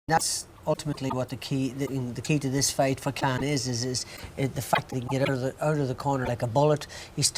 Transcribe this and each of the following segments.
That's ultimately what the key to this fight for Khan is the fact that he can get out of the corner like a bullet. He's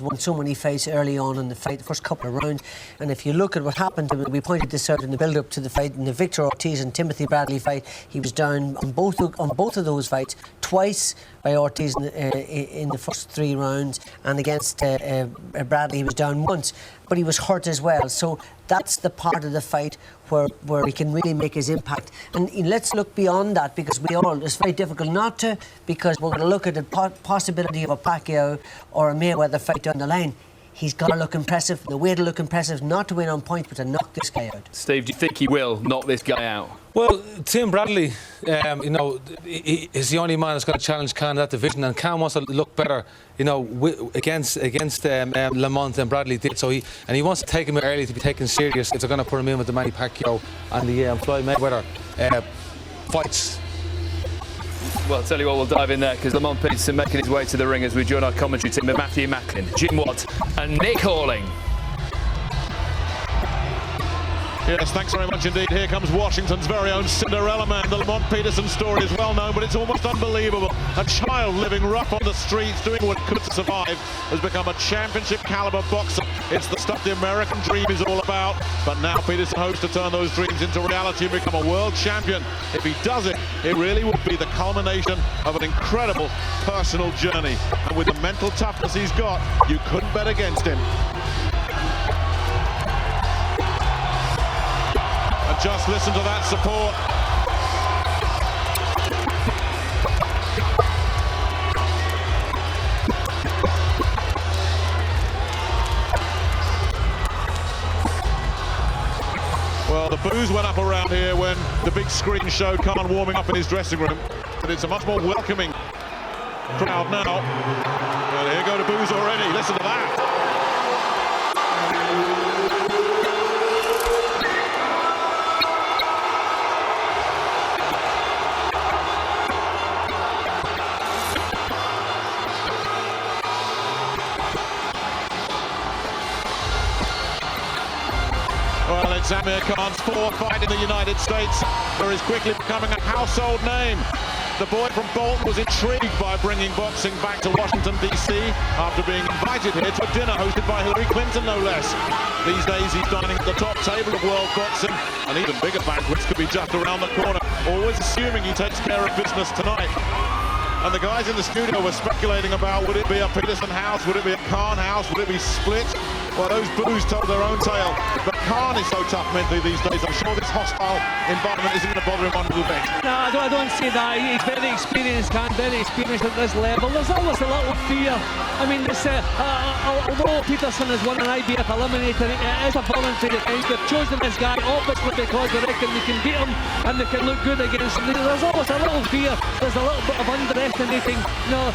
won so many fights early on in the fight, the first couple of rounds. And if you look at what happened to him, we pointed this out in the build-up to the fight, in the Victor Ortiz and Timothy Bradley fight, he was down on both of those fights twice by Ortiz in the first 3 rounds, and against Bradley he was down once, but he was hurt as well. So that's the part of the fight where he can really make his impact. And let's look beyond that, because it's very difficult not to, because we're going to look at the possibility of a Pacquiao or a Mayweather fight down the line. He's got to look impressive. The way to look impressive, not to win on points, but to knock this guy out. Steve, do you think he will knock this guy out? Well, Tim Bradley, he is the only man that's going to challenge Khan in that division, and Khan wants to look better, against Lamont and Bradley did. So he wants to take him early to be taken serious if they're going to put him in with the Manny Pacquiao and the Floyd Mayweather fights. Well, I'll tell you what, we'll dive in there, because Lamont Peterson making his way to the ring as we join our commentary team with Matthew Macklin, Jim Watt and Nick Halling. Yes, thanks very much indeed. Here comes Washington's very own Cinderella Man. The Lamont Peterson story is well known, but it's almost unbelievable. A child living rough on the streets, doing what could to survive, has become a championship caliber boxer. It's the stuff the American dream is all about. But now Peterson hopes to turn those dreams into reality and become a world champion. If he does it, it really would be the culmination of an incredible personal journey. And with the mental toughness he's got, you couldn't bet against him. Just listen to that support. Well, the boos went up around here when the big screen showed Khan warming up in his dressing room, but it's a much more welcoming crowd now. Well, here go the boos already. Listen to that. Well, it's Amir Khan's 4th fight in the United States, where he's quickly becoming a household name. The boy from Bolton was intrigued by bringing boxing back to Washington, D.C. after being invited here to a dinner hosted by Hillary Clinton, no less. These days he's dining at the top table of world boxing, and even bigger banquets could be just around the corner, always assuming he takes care of business tonight. And the guys in the studio were speculating about, would it be a Peterson house, would it be a Khan house, would it be split? Well, those boos told their own tale. But Khan is so tough mentally these days. I'm sure this hostile environment isn't going to bother him one little bit. No, I don't see that. He's very experienced, Khan, very experienced at this level. There's always a little fear. I mean, although Peterson has won an IBF eliminator, it is a voluntary defence. They've chosen this guy obviously because they reckon they can beat him and they can look good against him. There's always a little fear. There's a little bit of underestimating,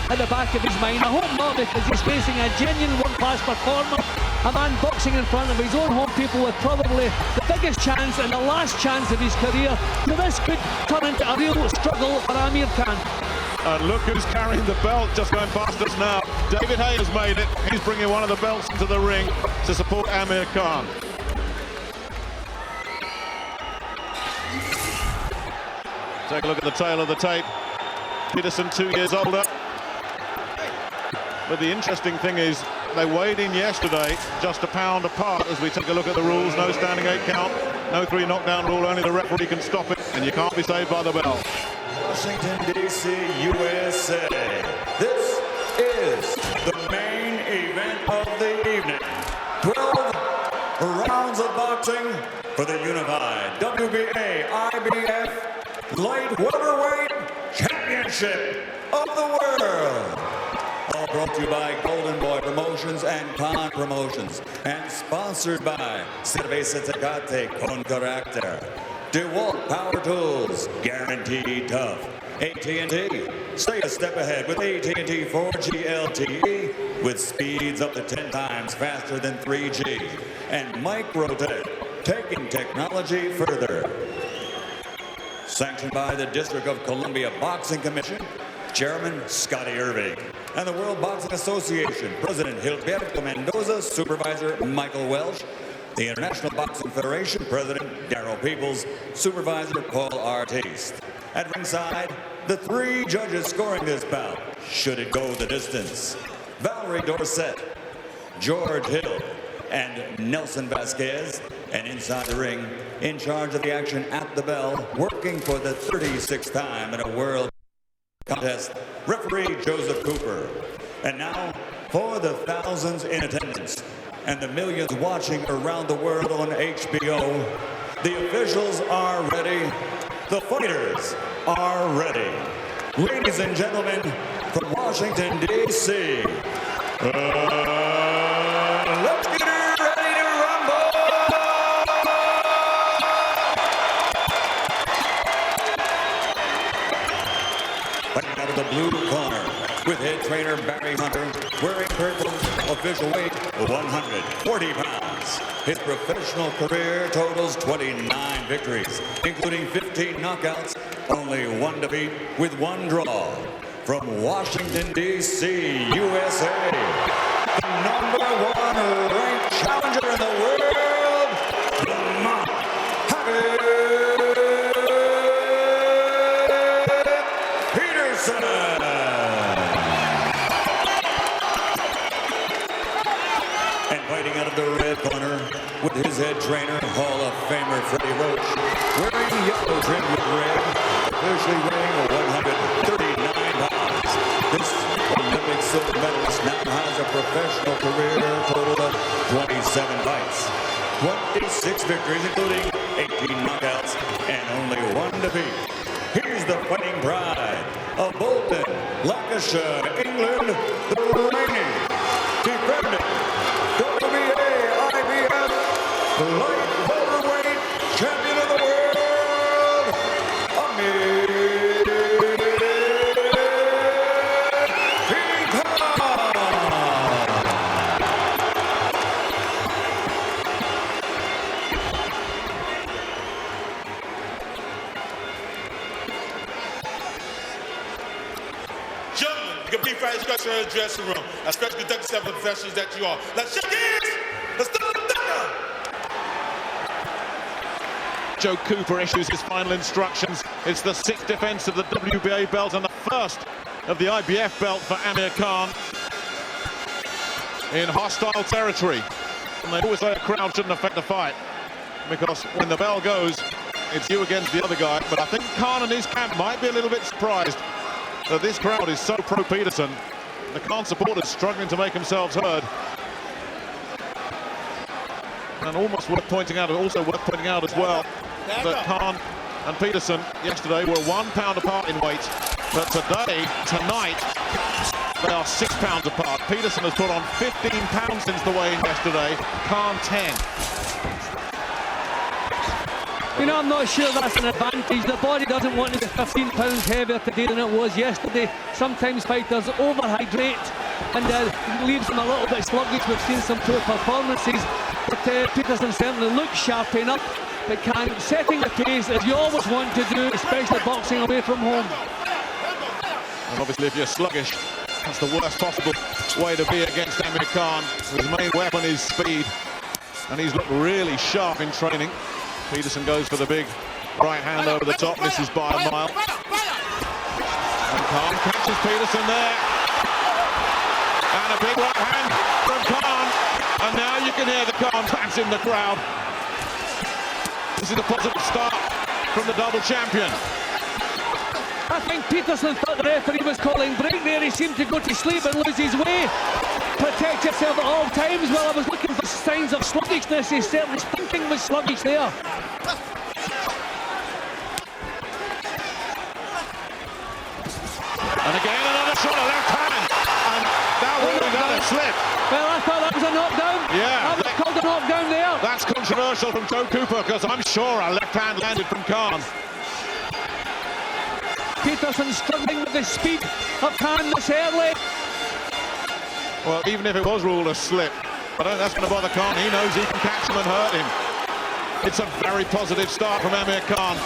at the back of his mind. I hope not, because he's facing a genuine world-class performer. A man boxing in front of his own home people with probably the biggest chance and the last chance of his career. So this could turn into a real struggle for Amir Khan. And look who's carrying the belt just going past us now. David Hay has made it. He's bringing one of the belts into the ring to support Amir Khan. Take a look at the tail of the tape. Peterson 2 years older. But the interesting thing is, they weighed in yesterday just a pound apart as we take a look at the rules. No standing 8 count, no 3 knockdown rule, only the referee can stop it, and you can't be saved by the bell. Washington, D.C., USA. This is the main event of the evening. 12 rounds of boxing for the unified WBA IBF Light Welterweight Championship of the World. All brought to you by Golden Boy Promotions and Khan Promotions, and sponsored by Cerveza Tecate con Carácter, DeWalt Power Tools, guaranteed tough, AT&T, stay a step ahead with AT&T 4G LTE with speeds up to 10 times faster than 3G, and Microtech, taking technology further. Sanctioned by the District of Columbia Boxing Commission, Chairman Scotty Irving, and the World Boxing Association, President Gilberto Mendoza, Supervisor Michael Welsh, The International Boxing Federation President Darryl Peoples, Supervisor Paul Artiste. At ringside, the 3 judges scoring this bout, should it go the distance: Valerie Dorset, George Hill, and Nelson Vasquez. And inside the ring, in charge of the action at the bell, working for the 36th time in a world contest, referee Joseph Cooper. And now, for the thousands in attendance and the millions watching around the world on HBO, the officials are ready, the fighters are ready. Ladies and gentlemen, from Washington, D.C., let's get ready to rumble! Fighting out of the blue corner, with head trainer Barry Hunter, wearing purple, official weight 140 pounds. His professional career totals 29 victories, including 15 knockouts, only 1 defeat with 1 draw. From Washington, D.C., USA, the #1 ranked challenger in the world, Lamont Peterson. And fighting out of the red corner, with his head trainer, Hall of Famer Freddie Roach, wearing yellow trimmed with red, officially weighing 139 pounds. This Olympic silver medalist now has a professional career total of 27 fights, 26 victories, including 18 knockouts, and only 1 defeat. He's the fighting pride of Bolton, Lancashire, England, the reigning, defending WBA, IBF, light welterweight champion of the world, Amir. Structure in the dressing room. I stretch the conduct yourself professionals that you are. Let's shake hands. Let's start the thunder. Joe Cooper issues his final instructions. It's the 6th defense of the WBA belt and the 1st of the IBF belt for Amir Khan in hostile territory. And they always say a crowd shouldn't affect the fight, because when the bell goes, it's you against the other guy. But I think Khan and his camp might be a little bit surprised that this crowd is so pro-Peterson. The Khan supporters struggling to make themselves heard. And also worth pointing out as well, that Khan and Peterson yesterday were 1 pound apart in weight. But tonight, they are 6 pounds apart. Peterson has put on 15 pounds since the weigh-in yesterday, Khan 10. You know, I'm not sure that's an advantage. The body doesn't want to be 15 pounds heavier today than it was yesterday. Sometimes fighters overhydrate and leaves them a little bit sluggish. We've seen some poor performances, but Peterson certainly looks sharp enough, but setting the pace as you always want to do, especially boxing away from home. And obviously if you're sluggish, that's the worst possible way to be against Amir Khan. His main weapon is speed, and he's looked really sharp in training. Peterson goes for the big right hand over the top, misses by a mile. And Khan catches Peterson there. And a big right hand from Khan. And now you can hear the Khan chants in the crowd. This is a positive start from the double champion. I think Peterson thought the referee was calling break there. He seemed to go to sleep and lose his way. Protect yourself at all times. Well, I was looking for signs of sluggishness. He's certainly thinking was sluggish there. And again, another shot, a left hand. And that would have done a slip. Well, I thought that was a knockdown. Yeah. I was called a knockdown there. That's controversial from Joe Cooper, because I'm sure a left hand landed from Khan. Peterson struggling with the speed of Khan this early. Well, even if it was ruled a slip, I don't think that's going to bother Khan. He knows he can catch him and hurt him. It's a very positive start from Amir Khan.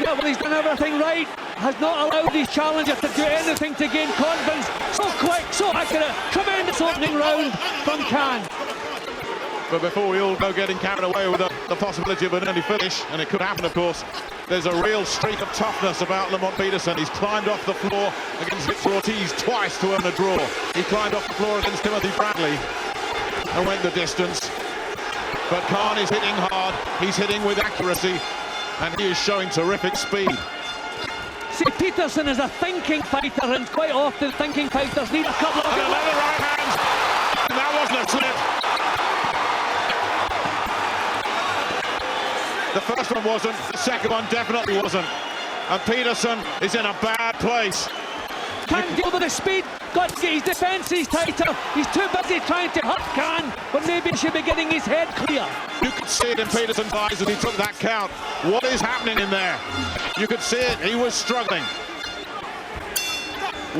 Yeah, well, he's done everything right. Has not allowed his challenger to do anything to gain confidence. So quick, so accurate. Tremendous opening round from Khan. But before we all go getting carried away with the possibility of an early finish, and it could happen, of course, there's a real streak of toughness about Lamont Peterson. He's climbed off the floor against Victor Ortiz twice to earn a draw. He climbed off the floor against Timothy Bradley and went the distance. But Khan is hitting hard, he's hitting with accuracy, and he is showing terrific speed. See, Peterson is a thinking fighter, and quite often thinking fighters need a couple of... Another right hand, and that wasn't a slip. The first one wasn't, the second one definitely wasn't. And Peterson is in a bad place. Can't deal with the speed, got to get his defences tighter. He's too busy trying to hurt Khan, but maybe he should be getting his head clear. You could see it in Peterson's eyes as he took that count. What is happening in there? You could see it, he was struggling.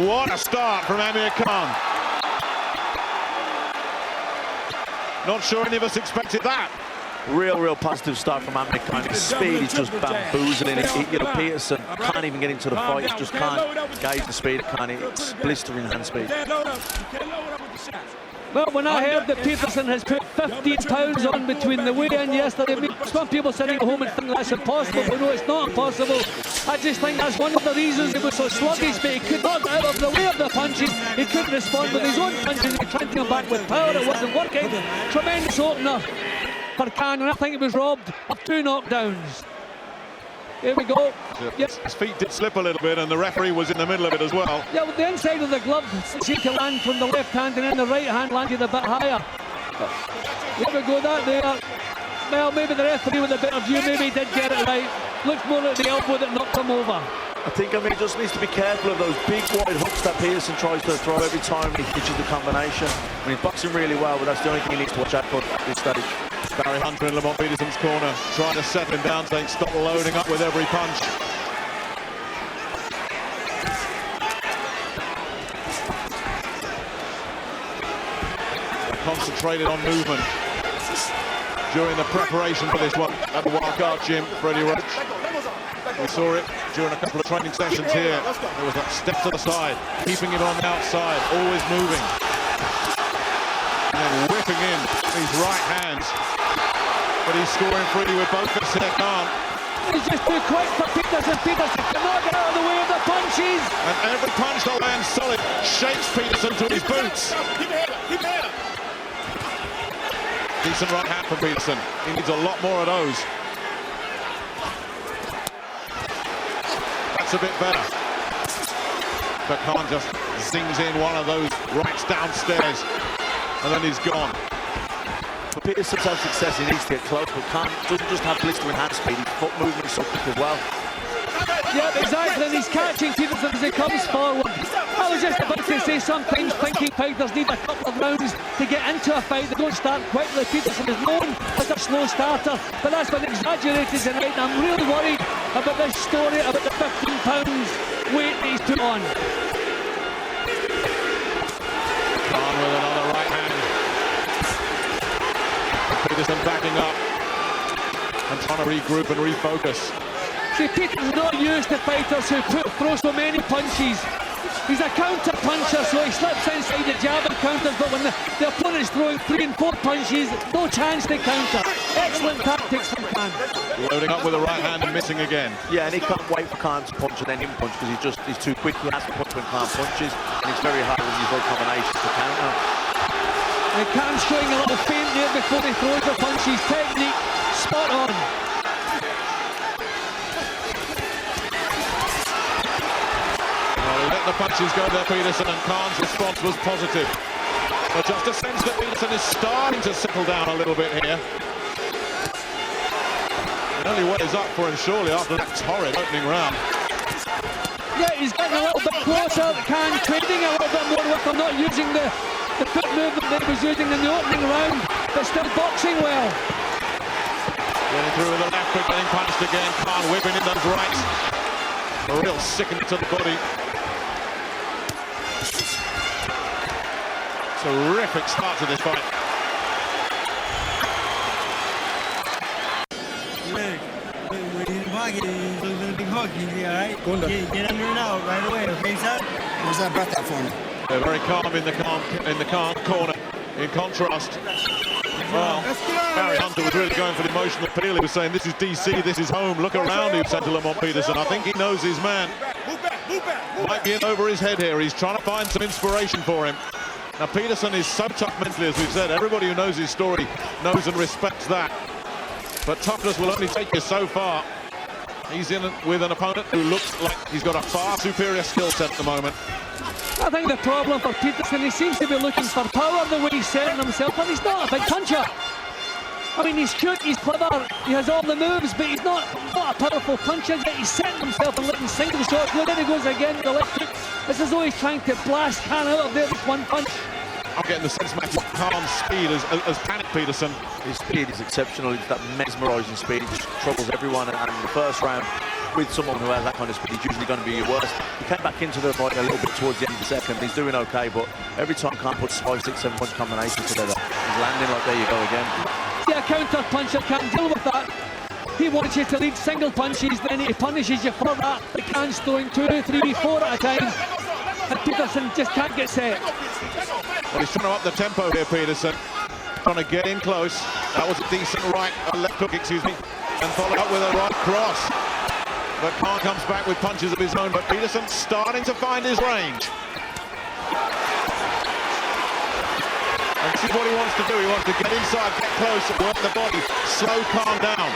What a start from Amir Khan. Not sure any of us expected that. Real positive start from Amir Khan. His speed is just bamboozling. You know, Peterson can't even get into the fight. He just can't gauge the speed of Khan. It's blistering hand speed. Well, when I heard that Peterson has put 15 pounds on between the weigh-in yesterday, I mean, some people sitting at home and think that's impossible, but no, it's not impossible. I just think that's one of the reasons he was so sluggish, but he could not get out of the way of the punches. He couldn't respond with his own punches. He tried to come back with power. It wasn't working. Tremendous opener for Khan, and I think he was robbed of 2 knockdowns. Here we go. Yes. His feet did slip a little bit, and the referee was in the middle of it as well. Yeah, with the inside of the glove seemed to land from the left hand, and then the right hand landed a bit higher. Here we go, that there. Well, maybe the referee with a better view, maybe he did get it right. Looked more at the elbow that knocked him over. I think Amir just needs to be careful of those big wide hooks that Peterson tries to throw every time he pitches the combination. I mean, he's boxing really well, but that's the only thing he needs to watch out for at this stage. Barry Hunter in Lamont Peterson's corner, trying to set him down, saying stop loading up with every punch. Concentrated on movement during the preparation for this one at the Wildcard Gym, Freddie Roach. We saw it during a couple of training sessions here. There was that step to the side, keeping it on the outside, always moving. And then whipping in these right hands. But he's scoring freely with both fists in Khan. He's just too quick for Peterson. Peterson cannot get out of the way of the punches. And every punch that lands solid shakes Peterson to his boots. Decent right hand for Peterson. He needs a lot more of those. That's a bit better. But Khan just zings in one of those rights downstairs. And then he's gone. For Peterson's had success, he needs to get close, but Khan doesn't just have blistering hand speed, his foot movement is so quick as well. Yeah, exactly, and he's catching Peterson as he comes forward. I was just about to say sometimes thinking fighters need a couple of rounds to get into a fight. They don't start quickly. Peterson is known as a slow starter, but that's been exaggerated tonight, and I'm really worried about this story about the 15 pounds weight that he's put on. Khan with another right hand. Peterson backing up and trying to regroup and refocus. See, Peterson's not used to fighters who throw so many punches. He's a counter puncher, so he slips inside the jab and counters, but when the opponent's throwing 3 and 4 punches, no chance to counter. Excellent tactics from Khan. Loading up with the right hand and missing again. Yeah, and he can't wait for Khan to punch and then him punch, because he's too quick. He has to punch when Khan punches, and it's very hard with these other combinations to counter. And Khan's showing a little feint there before he throws the punches. Technique, spot on. Well, he let the punches go there, Peterson, and Khan's response was positive. But just a sense that Peterson is starting to settle down a little bit here. It only what is up for him surely after that torrid opening round. Yeah, he's getting a little bit closer. Khan trading a little bit more with him, not using the foot movement that he was using in the opening round, but still boxing well. Getting through with the left, but getting punched again. Khan whipping in those rights. A real sickening to the body. Terrific start to this fight. Get under and out right away, okay, son? Where's that breath out for me? They're very calm in the Khan corner. In contrast, Well, Barry Hunter was really going for the emotional appeal. He was saying, this is DC, this is home. Look around, he said to Lamont Peterson. I think he knows his man. Might be in over his head here. He's trying to find some inspiration for him. Now, Peterson is so tough mentally, as we've said. Everybody who knows his story knows and respects that. But toughness will only take you so far. He's in with an opponent who looks like he's got a far superior skill set at the moment. I think the problem for Peterson, he seems to be looking for power the way he's setting himself, and he's not a big puncher. I mean, he's cute, he's clever, he has all the moves, but he's not a powerful puncher, yet he's setting himself and letting single shots. Well, there he goes again with the left hook. It's as though he's trying to blast Khan out of there with one punch. I'm getting the sense, Matthew, Khan's speed as panic Peterson. His speed is exceptional. It's that mesmerising speed. It just troubles everyone. And in the first round, with someone who has that kind of speed, he's usually going to be your worst. He came back into the fight a little bit towards the end of the second. He's doing okay, but every time Khan puts 5, 6, 7 punch combinations together, he's landing like, there you go again. Yeah, a counter puncher can't deal with that. He wants you to lead single punches, then he punishes you for that. But Khan's throwing 2, 3, 4 at a time. And Peterson just can't get set. Well, he's trying to up the tempo here, Peterson. Trying to get in close. That was a decent left hook, excuse me. And followed up with a right cross. But Khan comes back with punches of his own. But Peterson's starting to find his range. And this is what he wants to do. He wants to get inside, get close, work the body, slow Khan down.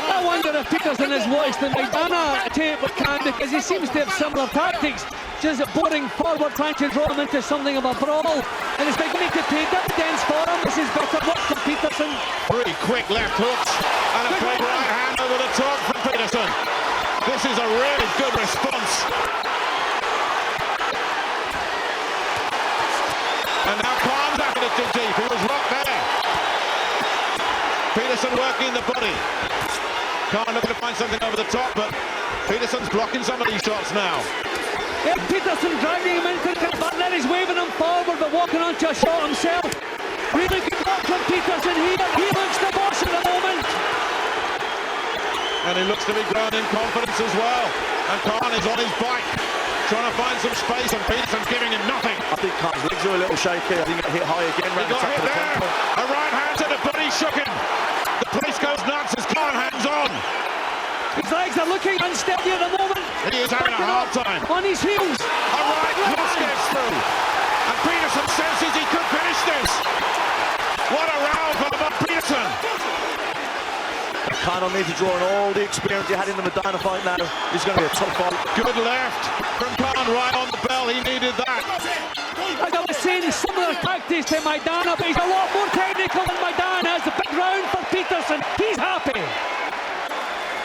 I wonder if Peterson has watched the Maidana tape with Khan, because he seems to have similar tactics, just boring forward, trying to draw him into something of a brawl, and it's beginning to pay dividends for him. This is better work from Peterson. 3 quick left hooks and a big right hand over the top from Peterson. This is a really good response. And now Khan's after it too deep. He was rocked there. Peterson working the body. Khan looking to find something over the top, but Peterson's blocking some of these shots now. Yeah, Peterson dragging him into the but then he's waving him forward, but walking onto a shot himself. Really good work from Peterson here. He looks the boss at the moment. And he looks to be growing in confidence as well. And Khan is on his bike, trying to find some space, and Peterson's giving him nothing. I think Khan's legs are a little shaky. I think he hit high again. He got hit there. A right hand to the body shook him. The place goes nuts as Khan hangs on. His legs are looking unsteady at the moment. He is having a hard time. On his heels. A right cross gets through. And Peterson senses he could finish this. What a round for Lamont Peterson. Khan will need to draw on all the experience he had in the Maidana fight now. He's going to be a tough fight. Good left from Khan, right on the bell. He needed that. Like I was saying, similar tactics to Maidana, but he's a lot more technical than Maidana. It's a big round for Peterson. He's happy.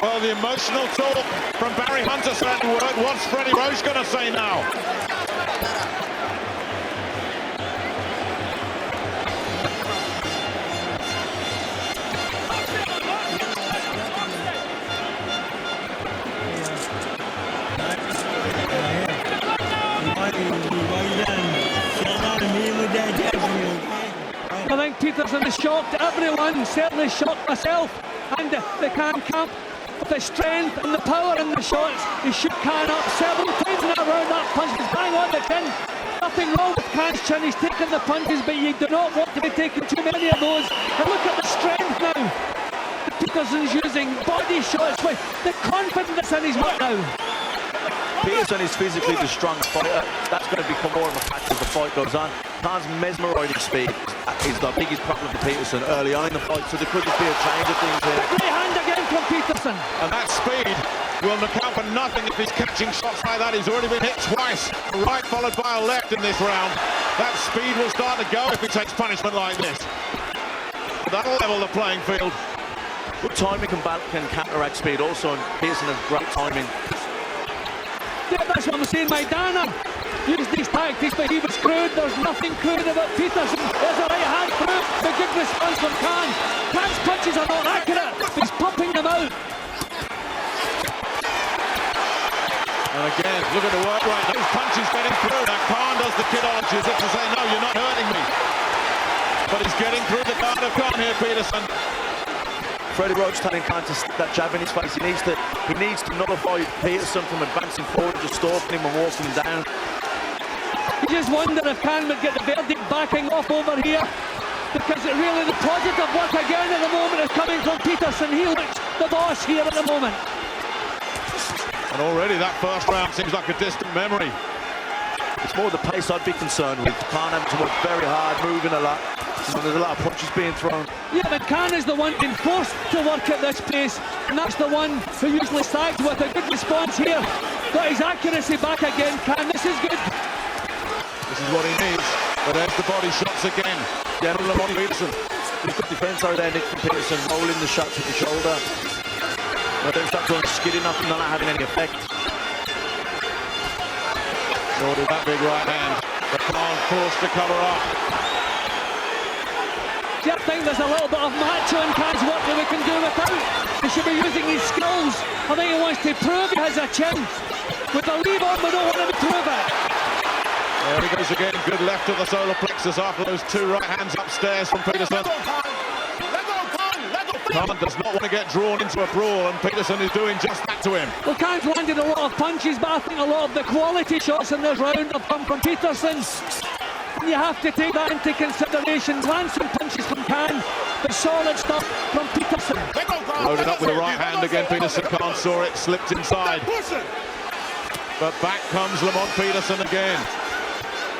Well, the emotional talk from Barry Hunter said the word. What's Freddie Roach going to say now? I think Peterson has shocked everyone, certainly shocked myself and the Khan camp. The strength and the power in the shots. He shook Khan up several times in that round. That punch was bang on the chin. Nothing wrong with Khan's chin. He's taking the punches, but you do not want to be taking too many of those. And look at the strength now. Peterson's using body shots with the confidence in his work now. Peterson is physically the strong fighter. That's going to become more of a factor as the fight goes on. Khan's mesmerising speed is the biggest problem for Peterson early on in the fight, so there could just be a change of things here. Great hand again from Peterson. And that speed will account for nothing if he's catching shots like that. He's already been hit twice. A right followed by a left in this round. That speed will start to go if he takes punishment like this. That'll level the playing field. Good timing can counteract speed also, and Peterson has great timing. Yeah, that's what I'm saying. Maidana used these tactics, but he was screwed. There's nothing crude about Peterson. There's a right hand through. The good response from Khan. Khan's punches are not accurate. He's pumping them out. And again, look at the work rate. Those punches getting through. Now Khan does the kidology as if to say, no, you're not hurting me. But he's getting through the guard of Khan here, Peterson. Freddie Roach telling Khan to stick that jab in his face. He needs to nullify Peterson from advancing forward, just stalking him and walking him down. You just wonder if Khan would get the verdict backing off over here. because it really the positive work again at the moment is coming from Peterson. He looks the boss here at the moment. And already that first round seems like a distant memory. It's more the pace I'd be concerned with. Khan having to work very hard, moving a lot. And there's a lot of punches being thrown. Yeah, but Khan is the one being forced to work at this pace, and that's the one who usually sags with a good response here. Got his accuracy back again, Khan. This is good. This is what he needs. But there's the body shots again. Yeah, Lamont Peterson. He's good defence out there, Nick from Peterson, rolling the shots with the shoulder. But then start going skidding up and not having any effect. Nor did that big right hand. But Khan forced to cover up. I think there's a little bit of macho in Khan's work that we can do without. He should be using his skills. I think he wants to prove he has a chin. We believe on, we don't want him to prove it. There he goes again. Good left to the solar plexus after those two right hands upstairs from Peterson. Khan does not want to get drawn into a brawl, and Peterson is doing just that to him. Well, Khan's landed a lot of punches, but I think a lot of the quality shots in this round have come from Peterson. You have to take that into consideration. Land some punches from Khan, but solid stuff from Peterson. Loaded up with the right hand again. Peterson can't saw it, slipped inside. But back comes Lamont Peterson again.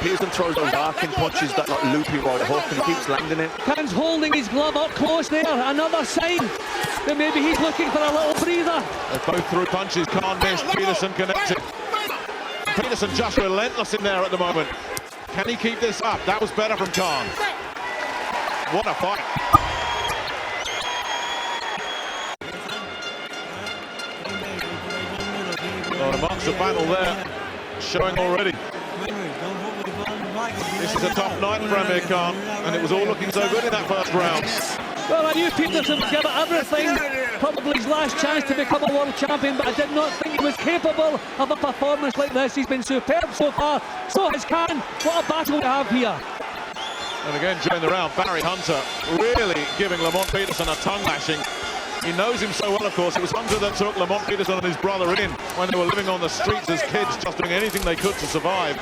Peterson throws those arcing punches, that like loopy right hook, and keeps landing it. Khan's holding his glove up close there. Another sign that maybe he's looking for a little breather. They both threw punches. Khan missed. Peterson connected. Peterson just relentless in there at the moment. Can he keep this up? That was better from Khan. What a fight. Well, amongst the battle there, showing already. This is a tough night for Amir Khan, and it was all looking so good in that first round. Well, I knew Peterson would give it everything. Probably his last chance to become a world champion, but I did not think he was capable of a performance like this. He's been superb so far. So has Khan. What a battle we have here. And again, during the round, Barry Hunter really giving Lamont Peterson a tongue lashing. He knows him so well, of course. It was Hunter that took Lamont Peterson and his brother in when they were living on the streets as kids, just doing anything they could to survive.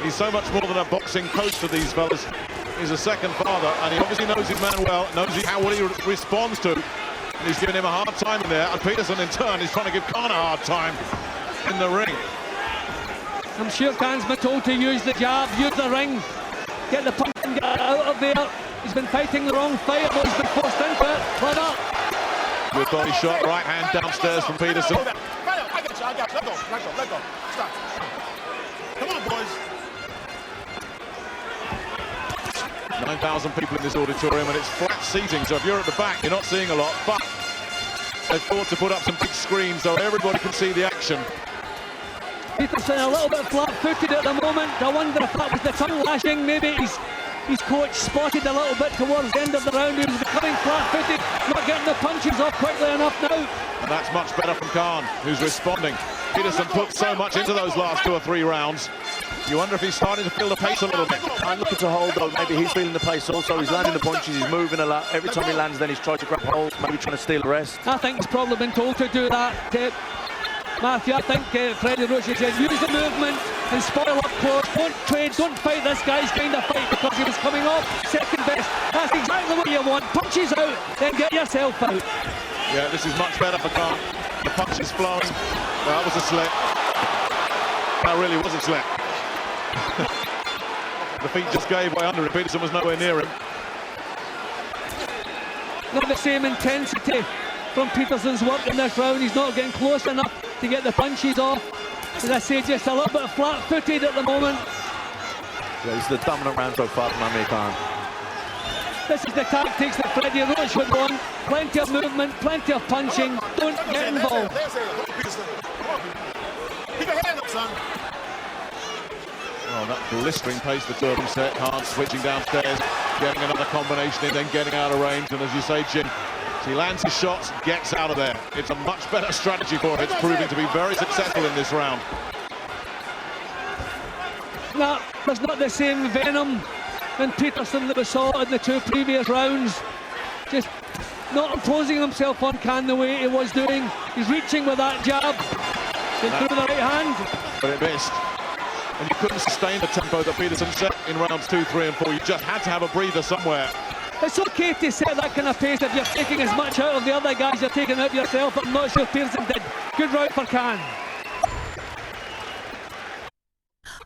He's so much more than a boxing coach to these fellas. He's a second father, and he obviously knows his man well, knows what he responds to. And he's giving him a hard time in there, and Peterson in turn is trying to give Khan a hard time in the ring. I'm sure Khan's been told to use the jab, use the ring, get the punch and get out of there. He's been fighting the wrong fight, but he's been forced into it. Let up. Good body shot, right hand downstairs from Peterson. I got you. Let go. Stop. Come on, boys. 9,000 people in this auditorium, and it's flat seating, so if you're at the back, you're not seeing a lot, but they've thought to put up some big screens so everybody can see the action. Peterson a little bit flat-footed at the moment. I wonder if that was the tongue lashing. Maybe his coach spotted a little bit towards the end of the round. He was becoming flat-footed, not getting the punches off quickly enough now. And that's much better from Khan, who's responding. Peterson put so much into those last 2 or 3 rounds. You wonder if he's starting to feel the pace a little bit. I'm looking to hold though. Maybe he's feeling the pace also. He's landing the punches, he's moving a lot. Every time he lands, then he's trying to grab hold, maybe trying to steal the rest. I think he's probably been told to do that. Matthew, I think Freddie Roach said use the movement and spoil up close. Don't trade, don't fight this guy's kind of fight because he was coming off second best. That's exactly what you want. Punches out, then get yourself out. Yeah, this is much better for Khan. The punch is flowing. Well, that was a slip. That really was a slip. The feet just gave way under him. Peterson was nowhere near him. Not the same intensity from Peterson's work in this round. He's not getting close enough to get the punches off. As I say, just a little bit flat-footed at the moment. Yeah, this is the dominant round so far from Amir Khan. This is the tactics that Freddie Roach would want. Plenty of movement, plenty of punching. Don't get involved. Keep your hand up, son. Oh, that blistering pace for Durban set. Khan switching downstairs, getting another combination in, then getting out of range. And as you say, Jim, he lands his shots, gets out of there. It's a much better strategy for him. It's proving to be very successful in this round. No, there's not the same venom in Peterson that we saw in the 2 previous rounds. Just not imposing himself on Khan the way he was doing. He's reaching with that jab. Then through the right hand. But it missed. and you couldn't sustain the tempo that Peterson set in rounds 2, 3 and 4. You just had to have a breather somewhere. It's okay to set that kind of pace if you're taking as much out of the other guys you're taking out of yourself, but I'm not sure Peterson did. Good round for Khan.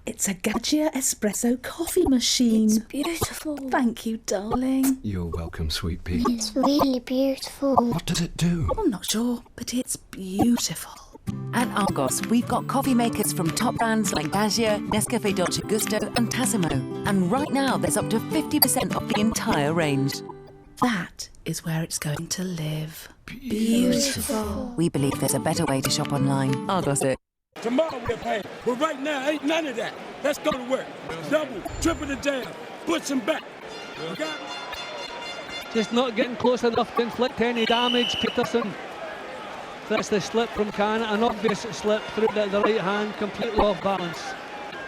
It's a Gaggia espresso coffee machine. It's beautiful. Thank you, darling. You're welcome, sweet pea. It's really beautiful. What does it do? I'm not sure, but it's beautiful. At Argos, we've got coffee makers from top brands like Gaggia, Nescafé Dolce Gusto and Tassimo. And right now, there's up to 50% off the entire range. That is where it's going to live. Beautiful. We believe there's a better way to shop online. Argos it. Tomorrow we'll pay, but right now ain't none of that. Let's go to work. Double, triple the jab, push him back. Okay? Just not getting close enough to inflict any damage, Peterson. That's the slip from Khan, an obvious slip through the right hand, completely off balance.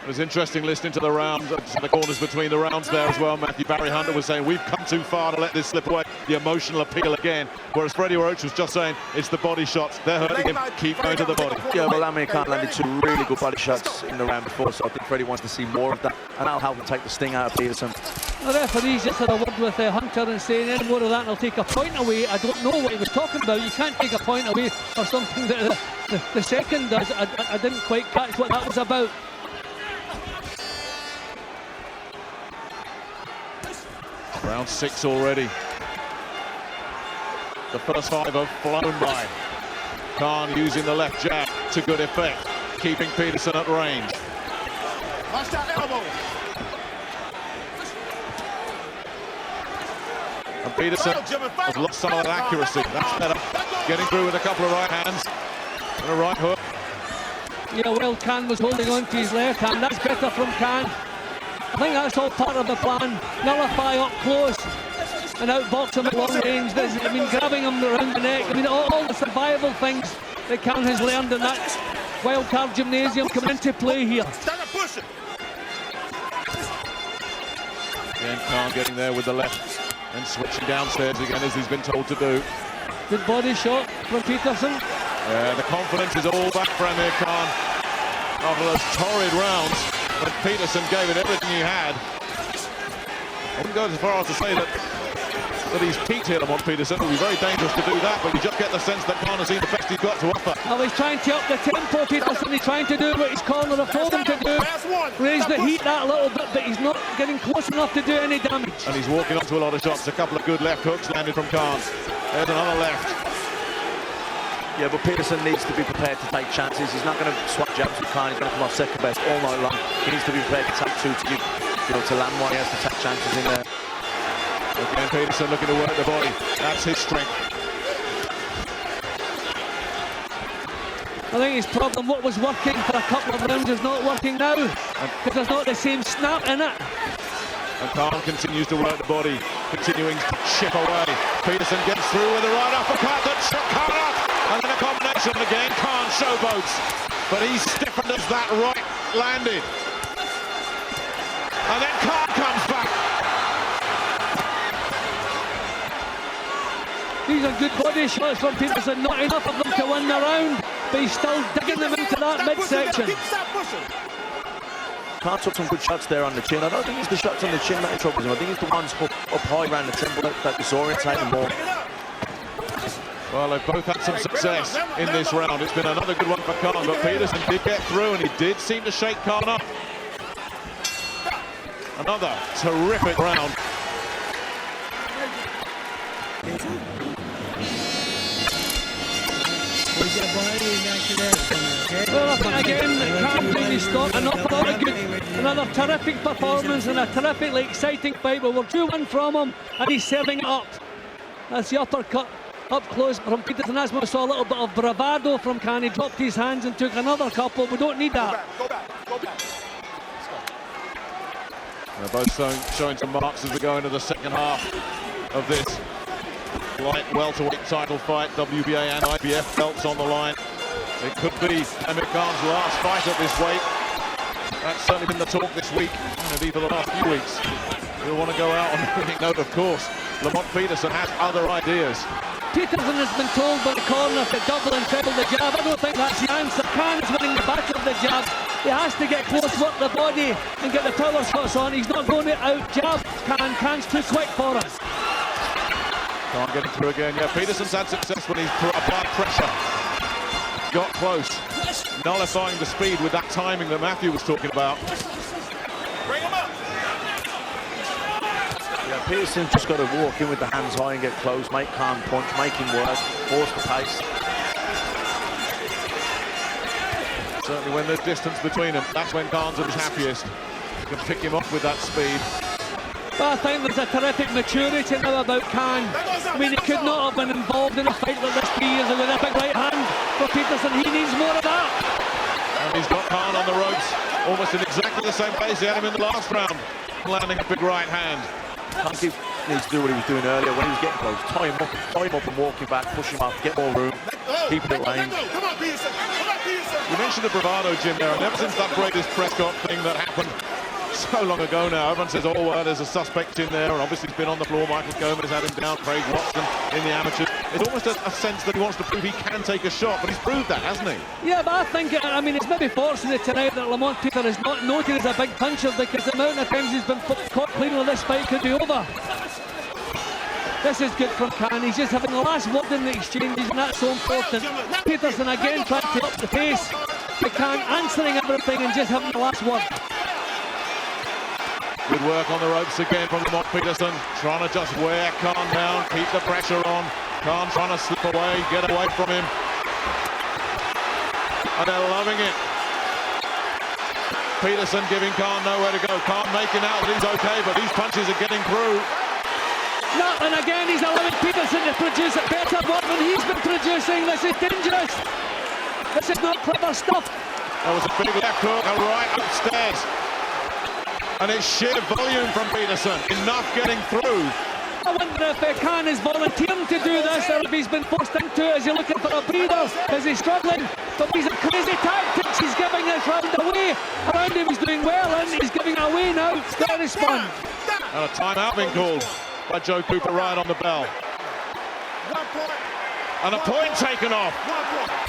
It was interesting listening to the rounds, to the corners between the rounds there as well. Matthew Barry Hunter was saying, we've come too far to let this slip away. The emotional appeal again. Whereas Freddie Roach was just saying, it's the body shots. They're hurting him. Keep going to the body. Yeah, well, Amir Khan landed 2 really good body shots in the round before, so I think Freddie wants to see more of that, and that'll help him take the sting out of Peterson. The referee's just had a word with Hunter and saying any more of that and he'll take a point away. I don't know what he was talking about. You can't take a point away for something that the second does. I didn't quite catch what that was about. Round 6 already. The first 5 have flown by. Khan using the left jab to good effect, keeping Peterson at range. Watch that elbow. And Peterson has lost some of that accuracy. That's better. Getting through with a couple of right hands and a right hook. Yeah, well, Khan was holding on to his left hand. That's better from Khan. I think that's all part of the plan. Nullify up close and outbox him at long range. I mean, grabbing him around the neck. I mean, all the survival things that Khan has learned in that wildcard gymnasium come into play here. Again, Khan getting there with the left and switching downstairs again as he's been told to do. Good body shot from Peterson. Yeah, the confidence is all back for Amir Khan after those torrid rounds. But Peterson gave it everything he had. I wouldn't go as far as to say that he's peaked here, Lamont Peterson. It would be very dangerous to do that, but you just get the sense that Khan has seen the best he's got to offer. Well, he's trying to up the tempo, Peterson. He's trying to do what his corner have told him to do. Raise the heat that little bit, but he's not getting close enough to do any damage. And he's walking onto a lot of shots. A couple of good left hooks landed from Khan. There's another left. Yeah, but Peterson needs to be prepared to take chances. He's not going to swap jabs with Khan. He's going to come off second best all night long. He needs to be prepared to take 2 to give, to land one. He has to take chances in there. Again, Peterson looking to work the body. That's his strength. I think his problem, what was working for a couple of rounds, is not working now. Because there's not the same snap in it. And Khan continues to work the body, continuing to chip away. Peterson gets through with a right uppercut that shook Khan up. And then a combination again. Khan showboats. But he's stiffened as that right landed. And then Khan comes back. These are good body shots from Peterson. Not enough of them to win the round. But he's still digging them into that midsection. Khan took some good shots there on the chin. I don't think it's the shots on the chin that troubles him. I think it's the ones up high around the temple that disorientate him more. Well, they've both had some success in this round. It's been another good one for Khan, but Peterson did get through and he did seem to shake Khan up. Another terrific round. Well, I think again, Khan really stopped an awful lot of good. Another terrific performance and a terrifically exciting fight. But we're 2-1 from him and he's serving it up. That's the uppercut up close from Peterson. As we saw a little bit of bravado from Khan. He dropped his hands and took another couple. We don't need that. Go back. They're both showing some marks as we go into the second half of this light welterweight title fight. WBA and IBF belts on the line. It could be Amir Khan's last fight at this weight. That's certainly been the talk this week, and indeed for the last few weeks. He'll want to go out on a winning note, of course. Lamont Peterson has other ideas. Peterson has been told by the corner to double and treble the jab. I don't think that's the answer. Khan is winning the back of the jab. He has to get close, work the body and get the power shots on. He's not going to out jab. Khan's too quick for him. Can't get it through again. Yeah, Peterson's had success when he's applied pressure. Got close. Nullifying the speed with that timing that Matthew was talking about. Bring him up. Yeah, Peterson's just got to walk in with the hands high and get close, make Khan punch, make him work, force the pace. Certainly when there's distance between them, that's when Khan's at his happiest. You can pick him up with that speed. But I think there's a terrific maturity now about Khan. I mean, he could not have been involved in a fight like this 3 years ago with a big right hand for Peterson. He needs more of that. And he's got Khan on the ropes, almost in exactly the same place he had him in the last round, landing a big right hand. Khan needs to do what he was doing earlier when he was getting close. Tie him up and walk him back, push him up, get more room, keep it at range. Come on, Peterson. Come on, Peterson. You mentioned the bravado, Jim, there, and ever since that greatest Prescott thing that happened so long ago now, everyone says, oh, well, there's a suspect in there, and obviously he's been on the floor. Michael Gomez had him down, Craig Watson in the amateurs. It's almost a sense that he wants to prove he can take a shot, but he's proved that, hasn't he? Yeah, but I think, I mean, it's maybe fortunate tonight that Lamont Peter is not noted as a big puncher, because the amount of times he's been caught clean of this fight could be over. This is good from Khan. He's just having the last word in the exchanges, and that's so important. Peterson again trying to up the pace, but Khan answering everything and just having the last word. Good work on the ropes again from Lamont Peterson, trying to just wear Khan down, keep the pressure on. Khan trying to slip away, get away from him. And they're loving it. Peterson giving Khan nowhere to go. Khan making out that he's okay, but these punches are getting through. No, and again he's allowing Peterson to produce a better work than he's been producing. This is dangerous. This is not clever stuff. That was a big left hook, and right upstairs. And it's sheer volume from Peterson, enough getting through. I wonder if Khan is volunteering to do this, or if he's been forced into it. Is he looking for a breather? Is he struggling? But these are crazy tactics. He's giving this round away. Around him he's doing well, and he's giving it away now. It's got to respond. And a timeout being called by Joe Cooper right on the bell. And a point taken off.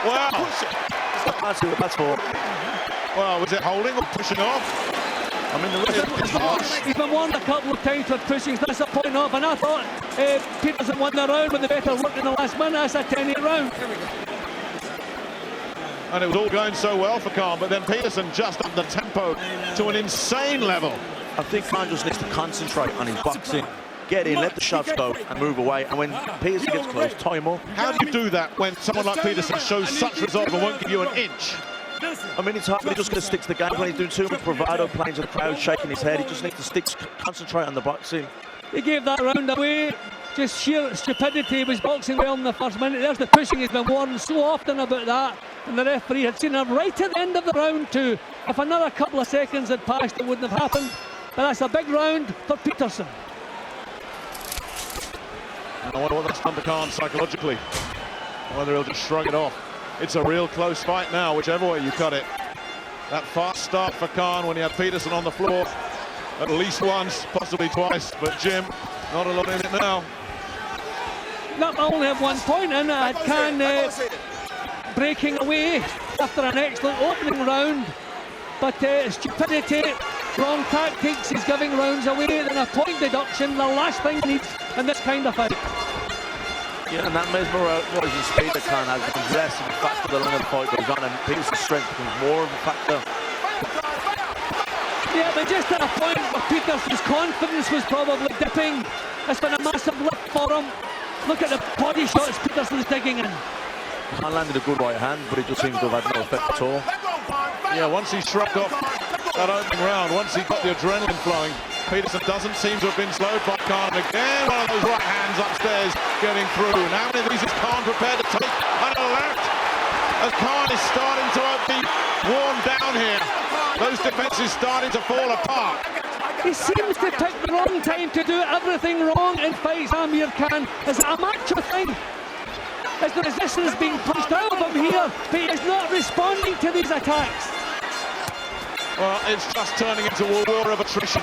Wow. That's for. Well, was it holding or pushing off? I mean, he's been warned a couple of times for pushing. That's a point off, and I thought Peterson won the round with the better work in the last minute. That's a 10-8 round. And it was all going so well for Khan, but then Peterson just upped the tempo to an insane level. I think Khan just needs to concentrate on his boxing. Get in, let the shots go, and move away. And when Peterson gets close, tie him up. How do you do that when someone like Peterson shows such resolve and won't give you an inch? I mean, it's hard, but he just going to stick to the game when he's doing too much bravado, playing to the crowd, shaking his head. He just needs to concentrate on the boxing. He gave that round away. Just sheer stupidity. He was boxing well in the first minute. There's the pushing. He's been warned so often about that. And the referee had seen him right at the end of the round too. If another couple of seconds had passed, it wouldn't have happened. But that's a big round for Peterson. I wonder what that's done to Khan psychologically. Whether he'll just shrug it off. It's a real close fight now, whichever way you cut it. That fast start for Khan when he had Peterson on the floor at least once, possibly twice. But Jim, not a lot in it now. Not only have 1 point in it, Khan breaking away after an excellent opening round. But stupidity, wrong tactics, he's giving rounds away, then a point deduction, the last thing he needs in this kind of fight. Yeah, and that mesmerising speed that Khan has becomes less of a factor the longer the fight goes on, and Peterson's strength becomes more of a factor. Yeah, but just at a point where Peterson's confidence was probably dipping. It's been a massive lift for him. Look at the body shots Peterson's digging in. Khan landed a good right hand, but it just seems to have had no effect at all. Yeah, once he shrugged off that opening round, once he got the adrenaline flowing, Peterson doesn't seem to have been slowed by Khan. Again, one of those right hands upstairs getting through. And how many of these is Khan prepared to take on the left? As Khan is starting to be worn down here, those defences starting to fall apart. He seems to pick the wrong time to do everything wrong in fights, Amir Khan. Is it a macho thing? Is the resistance being pushed out of him here? But he is not responding to these attacks. Well, it's just turning into a war of attrition.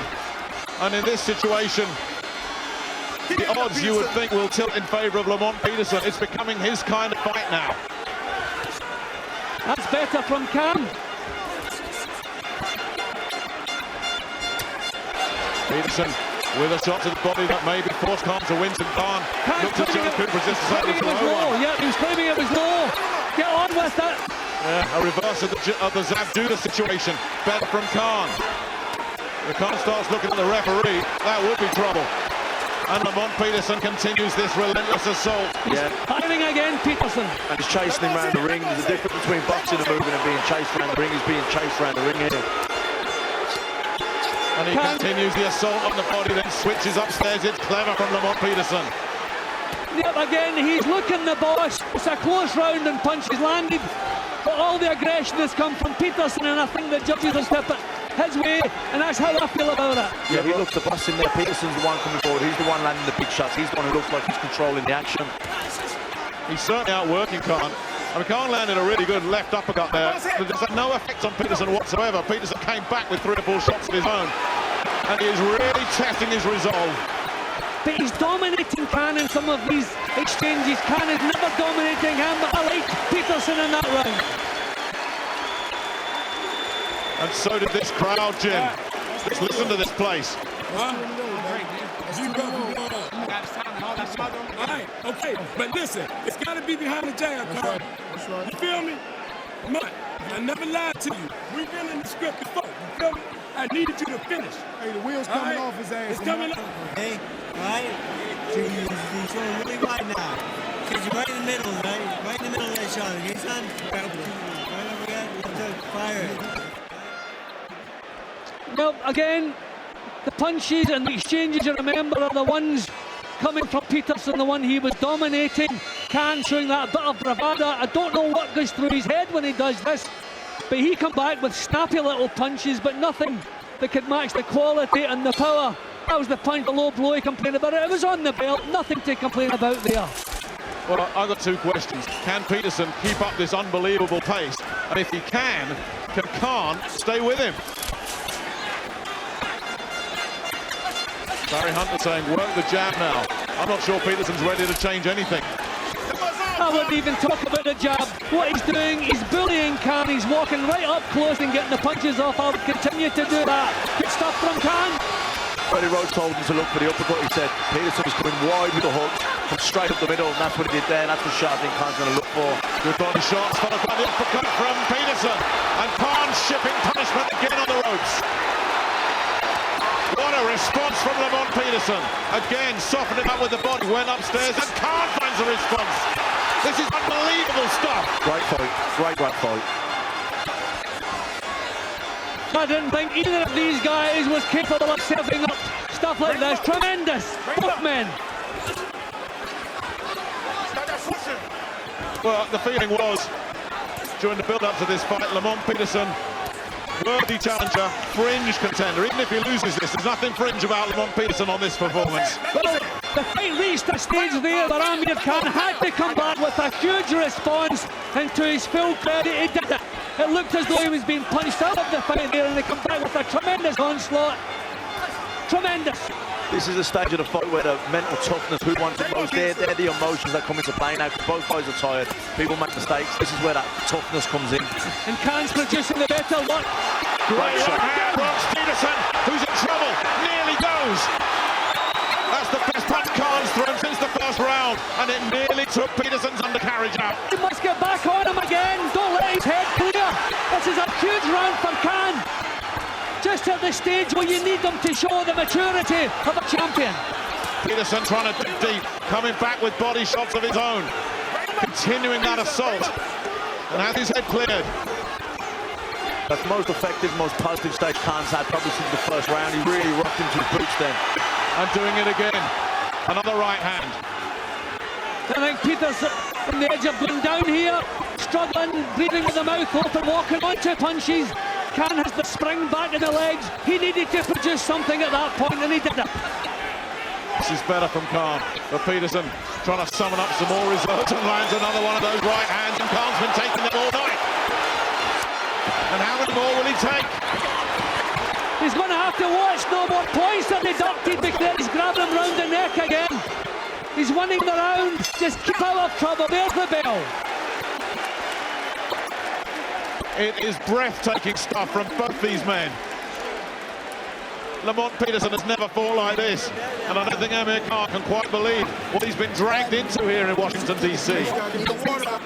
And in this situation, the odds you would think will tilt in favour of Lamont Peterson. It's becoming his kind of fight now. That's better from Khan. Peterson with a shot to the body that may be forced Khan to win. And Khan looks at Joe Cooper as if to say it's low. Yeah, he was claiming it was low. Get on with it. Yeah, a reverse of the Zabduda situation. Better from Khan. If Khan starts looking at the referee, that would be trouble. And Lamont Peterson continues this relentless assault. Yeah. Firing again, Peterson. And he's chasing him around the ring. There's a difference between boxing and moving and being chased around the ring. He's being chased around the ring here. And he continues the assault on the body, then switches upstairs. It's clever from Lamont Peterson. Yep, again, he's looking the boss. It's a close round and punches landed. But all the aggression has come from Peterson, and I think the judges will step it his way, and that's how I feel about it. Yeah, he looks the boss in there. Peterson's the one coming forward. He's the one landing the big shots. He's the one who looks like he's controlling the action. He's certainly outworking Khan. I mean, Khan landed a really good left uppercut there. There's had no effect on Peterson whatsoever. Peterson came back with 3 or 4 shots of his own. And he is really testing his resolve. But he's dominating Khan in some of these exchanges. Khan is never dominating him, but I like Peterson in that round. And so did this crowd, Jim. Let's listen to this place. All right, okay, but listen, it's got to be behind the jab, Carl. You feel me? Mike, I never lied to you. We've been in the script before, you feel me? I needed you to finish. Hey, the wheel's coming off his ass. It's coming off. Hey, right? He's showing really wide now. Because you're right in the middle, right? Right in the middle of that shot, okay, son? Right over there, fire it. Well, again, the punches and the exchanges, you remember, are the ones coming from Peterson, the one he was dominating. Khan showing that bit of bravado. I don't know what goes through his head when he does this, but he come back with snappy little punches, but nothing that could match the quality and the power. That was the punch, the low blow he complained about. It was on the belt, nothing to complain about there. Well, I've got 2 questions. Can Peterson keep up this unbelievable pace? And if he can Khan stay with him? Barry Hunter saying, work the jab now. I'm not sure Peterson's ready to change anything. I wouldn't even talk about the jab. What he's doing, he's bullying Khan. He's walking right up close and getting the punches off. I'll continue to do that. Good stuff from Khan. Freddie Rhodes told him to look for the uppercut. He said Peterson was coming wide with the hook from straight up the middle, and that's what he did there. And that's the shot I think Khan's going to look for. Good body shots followed by the uppercut from Peterson. And Khan shipping punishment again on the ropes. What a response from Lamont Peterson. Again, softening up with the body, went upstairs, and Khan finds a response. This is unbelievable stuff. Great fight. Great fight. I didn't think either of these guys was capable of serving up stuff like this. Tremendous. Both men. Well, the feeling was, during the build-up to this fight, Lamont Peterson, worthy challenger, fringe contender. Even if he loses this, there's nothing fringe about Lamont Peterson on this performance. Well, the fight reached a stage there where Amir Khan had to come back with a huge response, and to his full credit, he did it. It looked as though he was being punched out of the fight there, and they come back with a tremendous onslaught. Tremendous. This is a stage of the fight where the mental toughness, who wants it most, they're the emotions that come into play now. Both guys are tired, people make mistakes. This is where that toughness comes in. And Khan's producing the better luck. Great shot hand, Ross Peterson, who's in trouble, nearly goes. That's the best punch Khan's thrown since the first round, and it nearly took Peterson's undercarriage out. He must get back on him again. Don't let his head clear. This is a huge round for Khan. Just at the stage where you need them to show the maturity of a champion. Peterson trying to dig deep, coming back with body shots of his own, continuing that assault, and has his head cleared. That's the most effective, most positive stage Khan's had probably since the first round. He really rocked him to the boots then. And doing it again. Another right hand. I think Peterson on the edge of going down here, struggling, breathing with the mouth open, walking onto punches. Khan has the spring back in the legs. He needed to produce something at that point, and he did it. This is better from Khan, but Peterson trying to summon up some more reserves and lands another one of those right hands, and Khan's been taking them all night. And how many more will he take? He's going to have to watch. No more points are deducted because he's grabbing him round the neck again. He's winning the round. Just keep out of trouble. There's the bell. It is breathtaking stuff from both these men. Lamont Peterson has never fought like this. And I don't think Amir Khan can quite believe what he's been dragged into here in Washington, D.C.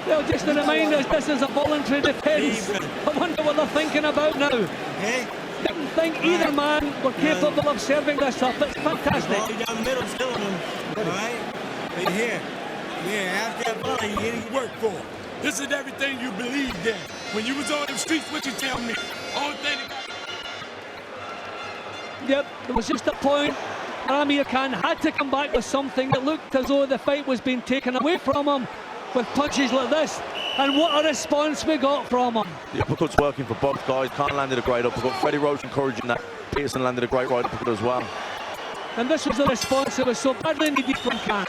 Well, just to remind us, this is a voluntary defence. I wonder what they're thinking about now. Didn't think either man were capable of serving this up. It's fantastic. Down the middle, killing him. All right? But here, after that ball, you get to work for. This is everything you believed in. When you was on the streets, what you tell me? Only thing Yep, there was just a point where Amir Khan had to come back with something that looked as though the fight was being taken away from him with punches like this. And what a response we got from him. The uppercut's working for both guys. Khan landed a great uppercut. Freddie Roach encouraging that. Peterson landed a great right uppercut as well. And this was the response that was so badly needed from Khan.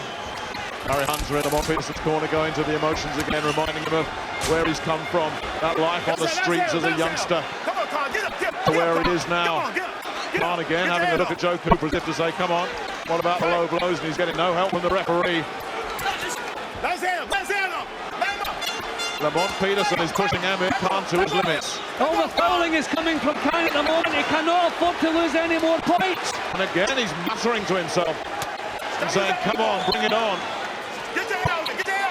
Harry Hunter in Lamont Peterson's corner, going to the emotions again, reminding him of where he's come from. That life on the streets as a youngster to where it is now. Khan again having a look at Joe Cooper as if to say, come on, what about the low blows? And he's getting no help from the referee. Lamont Peterson is pushing Amir Khan to his limits. All the fouling is coming from Khan at the moment. He cannot afford to lose any more points. And again, he's muttering to himself and saying, come on, bring it on.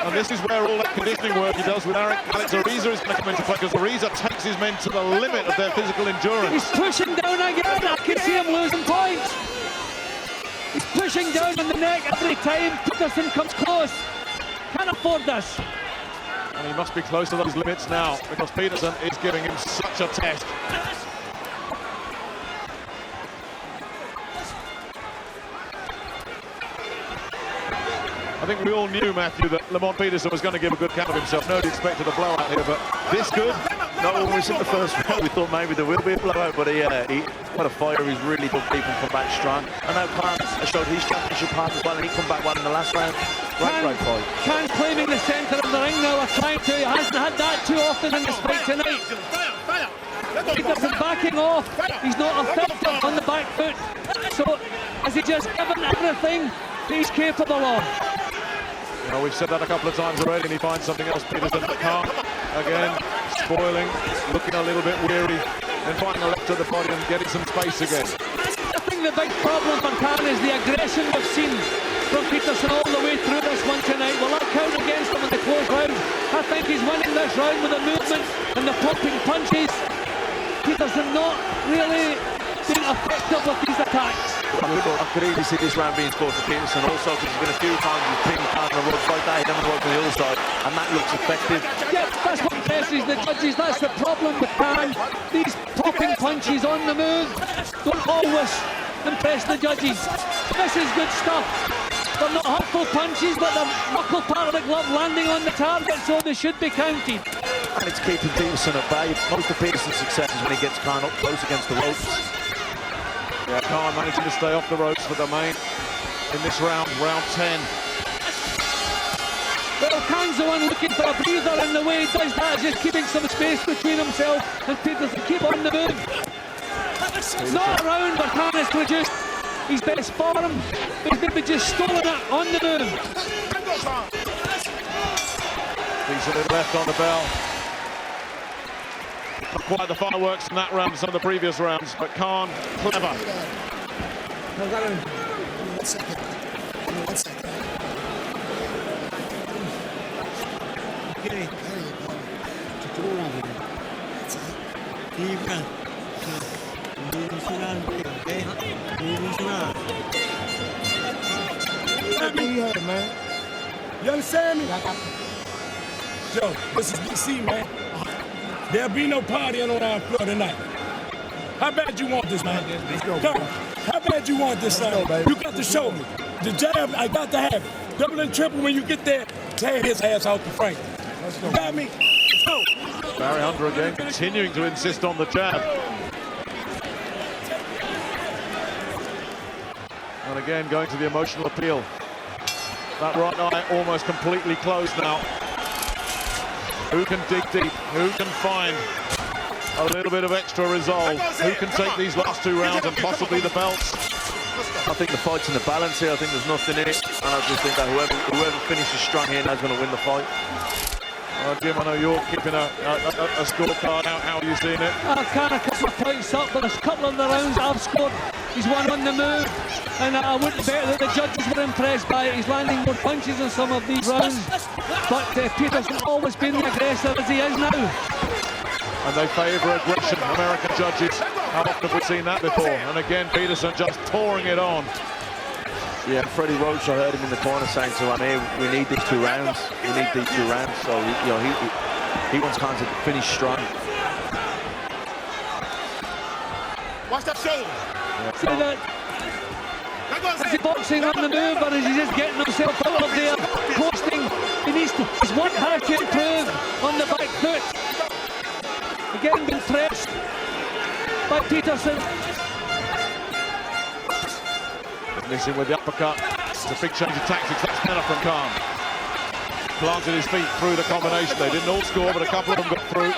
And this is where all that conditioning work he does with Alex Ariza is going to come into play, because Ariza takes his men to the limit of their physical endurance. He's pushing down again. I can see him losing points. He's pushing down on the neck every time Peterson comes close. Can't afford this. And he must be close to those limits now, because Peterson is giving him such a test. I think we all knew, Matthew, that Lamont Peterson was going to give a good count of himself. Nobody expected a blowout here, but this good? Not always in the first round. We thought maybe there will be a blowout, but he what a fighter. He's really done people come back strong. And now Khan showed his championship part as well, and he come back well in the last round. Great fight. Khan's claiming the centre of the ring now, or trying to. He hasn't had that too often in this fight tonight. Peterson backing off. He's not effective on the back foot. So, has he just given everything he's capable of? You know, we've said that a couple of times already, and he finds something else. Peterson can't. Again, spoiling, looking a little bit weary, and finding a left to the body and getting some space again. I think the big problem for Khan is the aggression we've seen from Peterson all the way through this one tonight. Will that count against him in the close round? I think he's winning this round with the movement and the pumping punches. Peterson not really being effective with these attacks. I could easily see this round being scored for Peterson also, because there's been a few times he's pinned Khan on the ropes like that, he doesn't work on the other side, and that looks effective. Yeah, that's what impresses the judges. That's the problem with Khan. These popping punches on the move don't always impress the judges. This is good stuff. They're not hurtful punches, but the knuckle part of the glove landing on the target, so they should be counted. And it's keeping Peterson at bay. Most of Peterson's success is when he gets Khan up close against the ropes. Yeah, Khan managing to stay off the ropes for the main in this round, round 10. Well, Khan's the one looking for a breather, and the way he does that is just keeping some space between himself and Peterson. Keep on the move. It's not a round where Khan has produced his best form. He's maybe just stolen it on the move. Decently left on the bell. Not quite the fireworks in that round as some of the previous rounds, but Khan, clever. One second. Okay. There you go. Just go around with it. That's it. Deep breath. Moving around, okay? Moving around. What do you have, man? You understand me? Joe, this is DC, man. There'll be no partying on our floor tonight. How bad you want this, man? Let's go, Come on. How bad you want this, son? You got to show me. The jab, I got to have it. Double and triple when you get there. Tear his ass out the frame. Let's go. Got me? Let's go. Barry Hunter again continuing to insist on the jab. And again going to the emotional appeal. That right eye almost completely closed now. Who can dig deep? Who can find a little bit of extra resolve? Who can take these last two rounds and possibly the belts? I think the fight's in the balance here. I think there's nothing in it, and I just think that whoever finishes strong here now is going to win the fight. Jim, I know you're keeping a scorecard out. How are you seeing it? I can't a couple of points up, but a couple of the rounds I've scored He's one on the move, and I wouldn't bet that the judges were impressed by it. He's landing more punches in some of these rounds, but Peterson's always been the aggressor as he is now. And they favour aggression, American judges. How often have we seen that before? And again, Peterson just pouring it on. Yeah, Freddie Roach, I heard him in the corner saying to Amir, we need these 2 rounds. We need these 2 rounds. So, he wants Khan to finish strong. Watch that shoulder. See that? Is he boxing on the move, or is he just getting himself out of there, posting? He's one hard to improve on the back foot. Again, being pressed by Peterson. Missing with the uppercut. It's a big change of tactics. That's better from Khan. Planted his feet through the combination. They didn't all score, but a couple of them got through.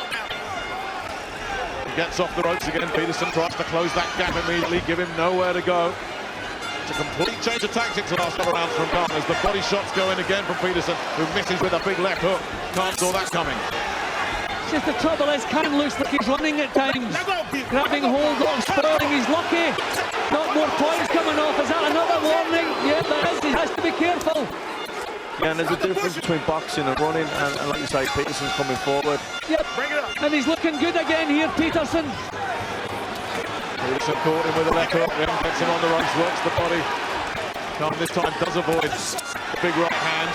He gets off the ropes again. Peterson tries to close that gap immediately, give him nowhere to go. It's a complete change of tactics the last couple of rounds from Khan as the body shots go in again from Peterson, who misses with a big left hook. Khan saw that coming. Just the trouble is, Khan looks like he's running at times, grabbing hold of, spoiling. He's lucky. Not more points coming off. Is that another warning? Yeah, there is. He has to be careful. Yeah, and there's a difference between boxing and running, and like you say, Peterson's coming forward. Yep, and he's looking good again here, Peterson. Peterson caught him with a left hook, then gets him on the ropes, works the body. Khan this time does avoid the big right hand.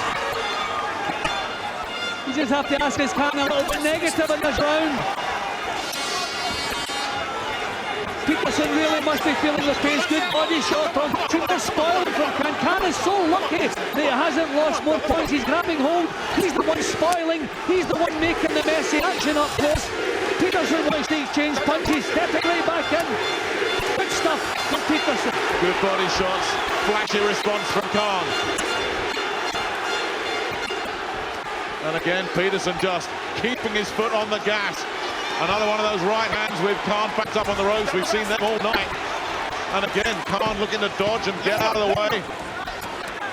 You just have to ask, is Khan a little bit negative in this round? Peterson really must be feeling the pace. Good body shot from spoiling from Khan. Khan is so lucky that he hasn't lost more points. He's grabbing hold. He's the one spoiling. He's the one making the messy action up close. Peterson wants to exchange punches, stepping right back in. Good stuff from Peterson. Good body shots. Flashy response from Khan. And again, Peterson just keeping his foot on the gas. Another one of those right hands with Khan backed up on the ropes. We've seen them all night. And again, Khan looking to dodge and get out of the way.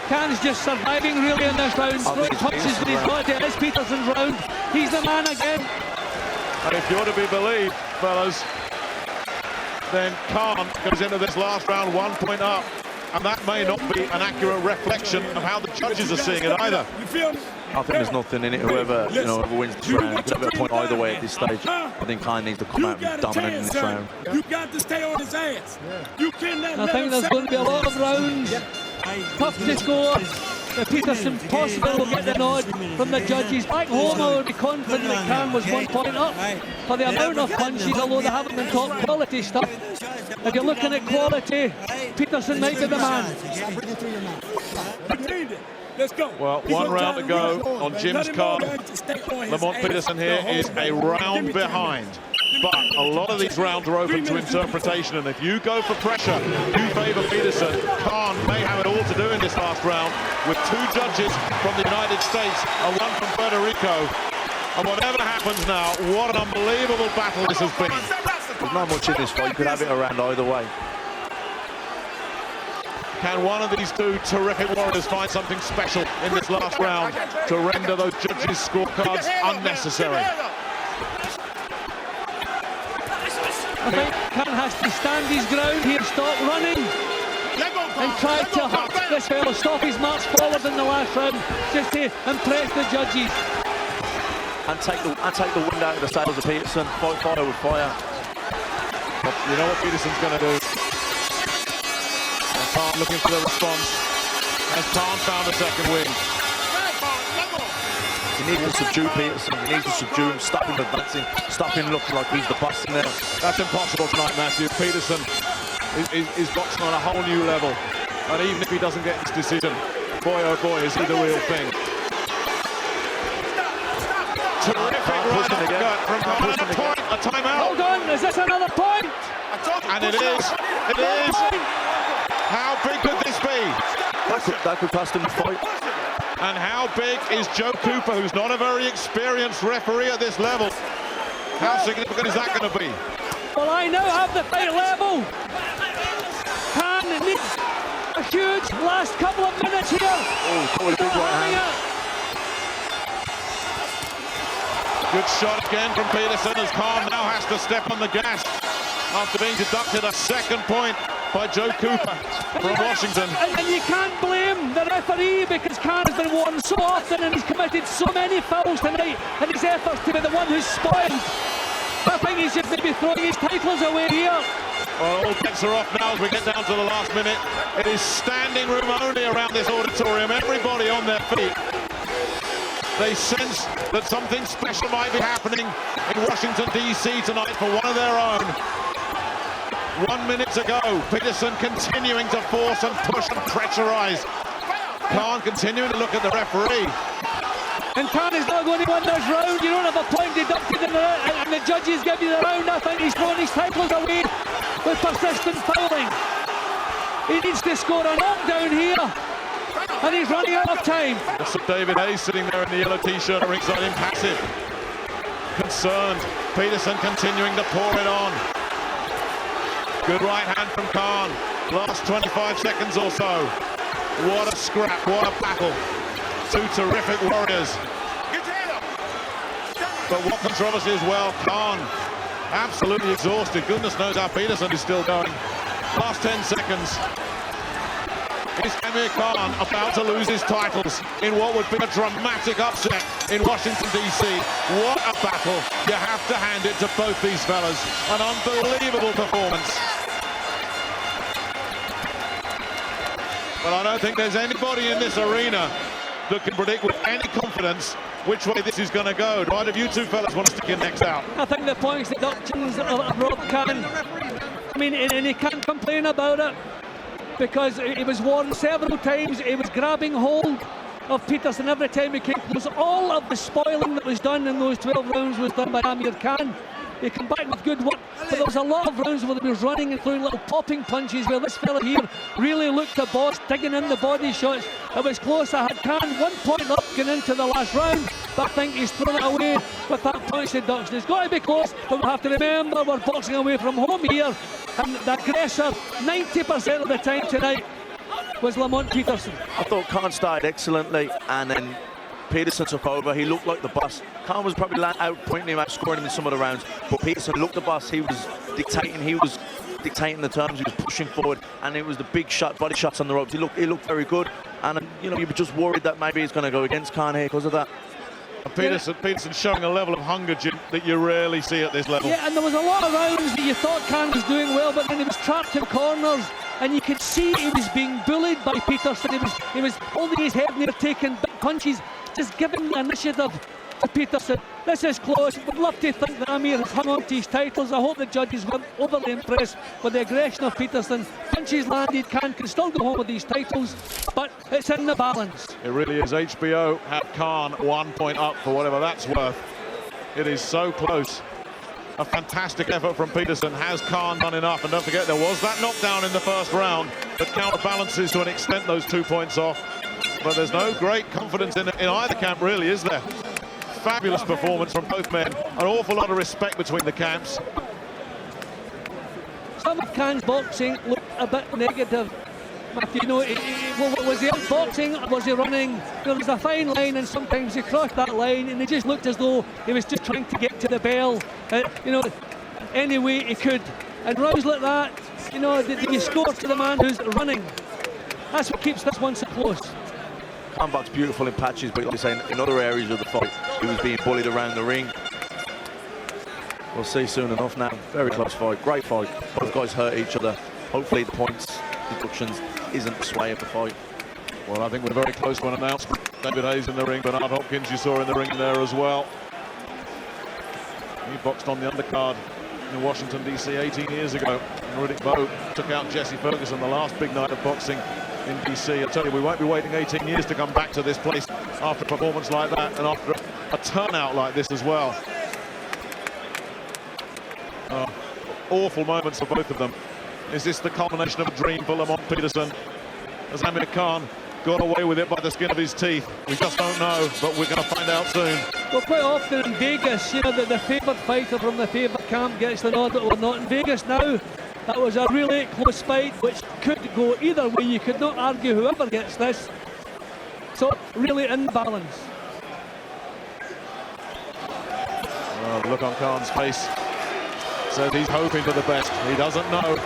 Khan's just surviving really in this round. Throwing punches with his body. It is Peterson's round. He's the man again. And if you're to be believed, fellas, then Khan goes into this last round 1 point up. And that may not be an accurate reflection of how the judges are seeing it either. I think there's nothing in it. Whoever wins this round, could have a point either way at this stage. I think Khan needs to come out and be dominant in this round. You got to stay on his ass. You cannot. I think there's going to be a lot of rounds. Tough to score. Peterson possibly will get the nod from the judges. Back home, I would be confident that Khan was 1 point up for the amount of punches, although they haven't been top quality stuff. If you're looking at quality, Peterson might be the man. Let's go. Well, 1 round to go on Jim's card. Lamont Peterson here is a round behind. But a lot of these rounds are open to interpretation, and if you go for pressure, you favour Peterson. Khan may have it all to do in this last round, with 2 judges from the United States and 1 from Puerto Rico. And whatever happens now, what an unbelievable battle this has been. There's not much in this fight. You could have it around either way. Can one of these 2 terrific warriors find something special in this last round to render those judges' scorecards unnecessary? I think Khan has to stand his ground here, stop running, and try to hurt this fellow, stop his march forward in the last round, just to impress the judges. And take the wind out of the sails of Peterson. Fight fire with fire. You know what Peterson's going to do? Khan looking for the response. Has Khan found a second win? He needs to subdue Peterson. He needs to subdue him, stop him advancing, stop him looking like he's the boss in there. That's impossible tonight, Matthew. Peterson is boxing on a whole new level. And even if he doesn't get this decision, boy oh boy, is he the real thing. Terrific right uppercut from Khan. A timeout. Hold on, is this another point? And it is. It is. How big could this be? That could cost him the fight. And how big is Joe Cooper, who's not a very experienced referee at this level? How significant is that going to be? Well, I now have the fight level. Khan needs a huge last couple of minutes here. Oh, big right hand. Good shot again from Peterson as Khan now has to step on the gas after being deducted a second point by Joe Cooper from Washington. And you can't blame the referee, because Khan has been warned so often and he's committed so many fouls tonight in his efforts to be the one who's spoiled. I think he's just maybe throwing his titles away here. Well, all bets are off now as we get down to the last minute. It is standing room only around this auditorium. Everybody on their feet. They sense that something special might be happening in Washington, D.C. tonight for one of their own. 1 minute to go. Peterson continuing to force and push and pressurize. Khan continuing to look at the referee. And Khan is not going to win this round. You don't have a point deducted and the judges give you the round. I think he's throwing his titles away with persistent fouling. He needs to score a knockdown here. And he's running out of time. Sir David Hayes sitting there in the yellow t-shirt ringside, impassive. Concerned. Peterson continuing to pour it on. Good right hand from Khan. Last 25 seconds or so. What a scrap, what a battle. Two terrific warriors. But what controversy as well. Khan absolutely exhausted. Goodness knows how Peterson is still going. Last 10 seconds. Is Amir Khan about to lose his titles in what would be a dramatic upset in Washington, D.C.? What a battle. You have to hand it to both these fellas. An unbelievable performance. But I don't think there's anybody in this arena that can predict with any confidence which way this is going to go. Do either of you two fellas want to stick your necks out? I think the points deductions of Rob Khan, I mean, and he can't complain about it, because he was warned several times. He was grabbing hold of Peterson every time he came close. All of the spoiling that was done in those 12 rounds was done by Amir Khan. He came back with good work, but there was a lot of rounds where he was running and throwing little popping punches, where this fella here really looked the boss, digging in the body shots. It was close. I had Khan 1 point up going into the last round, but I think he's thrown it away with that points deduction. It's got to be close, but we have to remember we're boxing away from home here, and the aggressor 90% of the time tonight was Lamont Peterson. I thought Khan started excellently, and then Peterson took over. He looked like the boss. Khan was probably out-pointing him, outscoring him in some of the rounds, but Peterson looked the boss. He was dictating the terms. He was pushing forward, and it was the big shot, body shots on the ropes. He looked very good, and you know, you were just worried that maybe he's going to go against Khan here because of that. Peterson showing a level of hunger, Jim, that you rarely see at this level. Yeah, and there was a lot of rounds that you thought Khan was doing well, but then he was trapped in corners, and you could see he was being bullied by Peterson. He was holding his head near, taking big punches, just giving the initiative to Peterson. This is close. Would love to think that Amir has hung on to his titles. I hope the judges weren't overly impressed with the aggression of Peterson. Punches landed, Khan can still go home with these titles, but it's in the balance. It really is. HBO have Khan 1 point up for whatever that's worth. It is so close. A fantastic effort from Peterson. Has Khan done enough? And don't forget, there was that knockdown in the first round that counterbalances to an extent those 2 points off. But there's no great confidence in either camp, really, is there? Fabulous performance from both men. An awful lot of respect between the camps. Some of Khan's boxing looked a bit negative. Matthew, you know, was he outboxing? Was he running? There was a fine line, and sometimes he crossed that line, and he just looked as though he was just trying to get to the bell, you know, any way he could. And rounds like that, you know, you score to the man who's running. That's what keeps this one so close. Comeback's beautiful in patches, but like you're saying, in other areas of the fight, he was being bullied around the ring. We'll see soon enough now. Very close fight, great fight. Both guys hurt each other. Hopefully the points deductions isn't the sway of the fight. Well, I think we're very close to an announcement. David Hayes in the ring, Bernard Hopkins you saw in the ring there as well. He boxed on the undercard in Washington, D.C. 18 years ago. And Riddick Bowe took out Jesse Ferguson the last big night of boxing in DC. I tell you, we won't be waiting 18 years to come back to this place after a performance like that and after a turnout like this as well. Awful moments for both of them. Is this the culmination of a dream for Lamont Peterson? Has Amir Khan got away with it by the skin of his teeth? We just don't know, but we're going to find out soon. Well, quite often in Vegas, you know, the favoured fighter from the favoured camp gets the nod, but we're not in Vegas now. That was a really close fight, which could go either way. You could not argue whoever gets this. So, really in balance. Well, the look on Khan's face says he's hoping for the best. He doesn't know.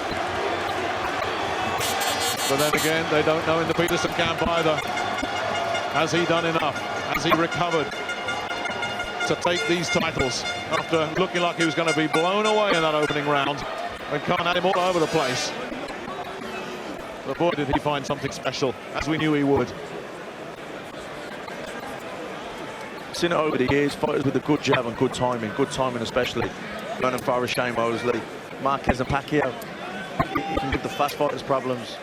But then again, they don't know in the Peterson camp either. Has he done enough? Has he recovered to take these titles after looking like he was going to be blown away in that opening round when Khan had him all over the place? But boy, did he find something special, as we knew he would. Seen it over the years, fighters with a good jab and good timing especially. Vernon Forrest, Shane Mosley, Marquez and Pacquiao. He can give the fast fighters problems.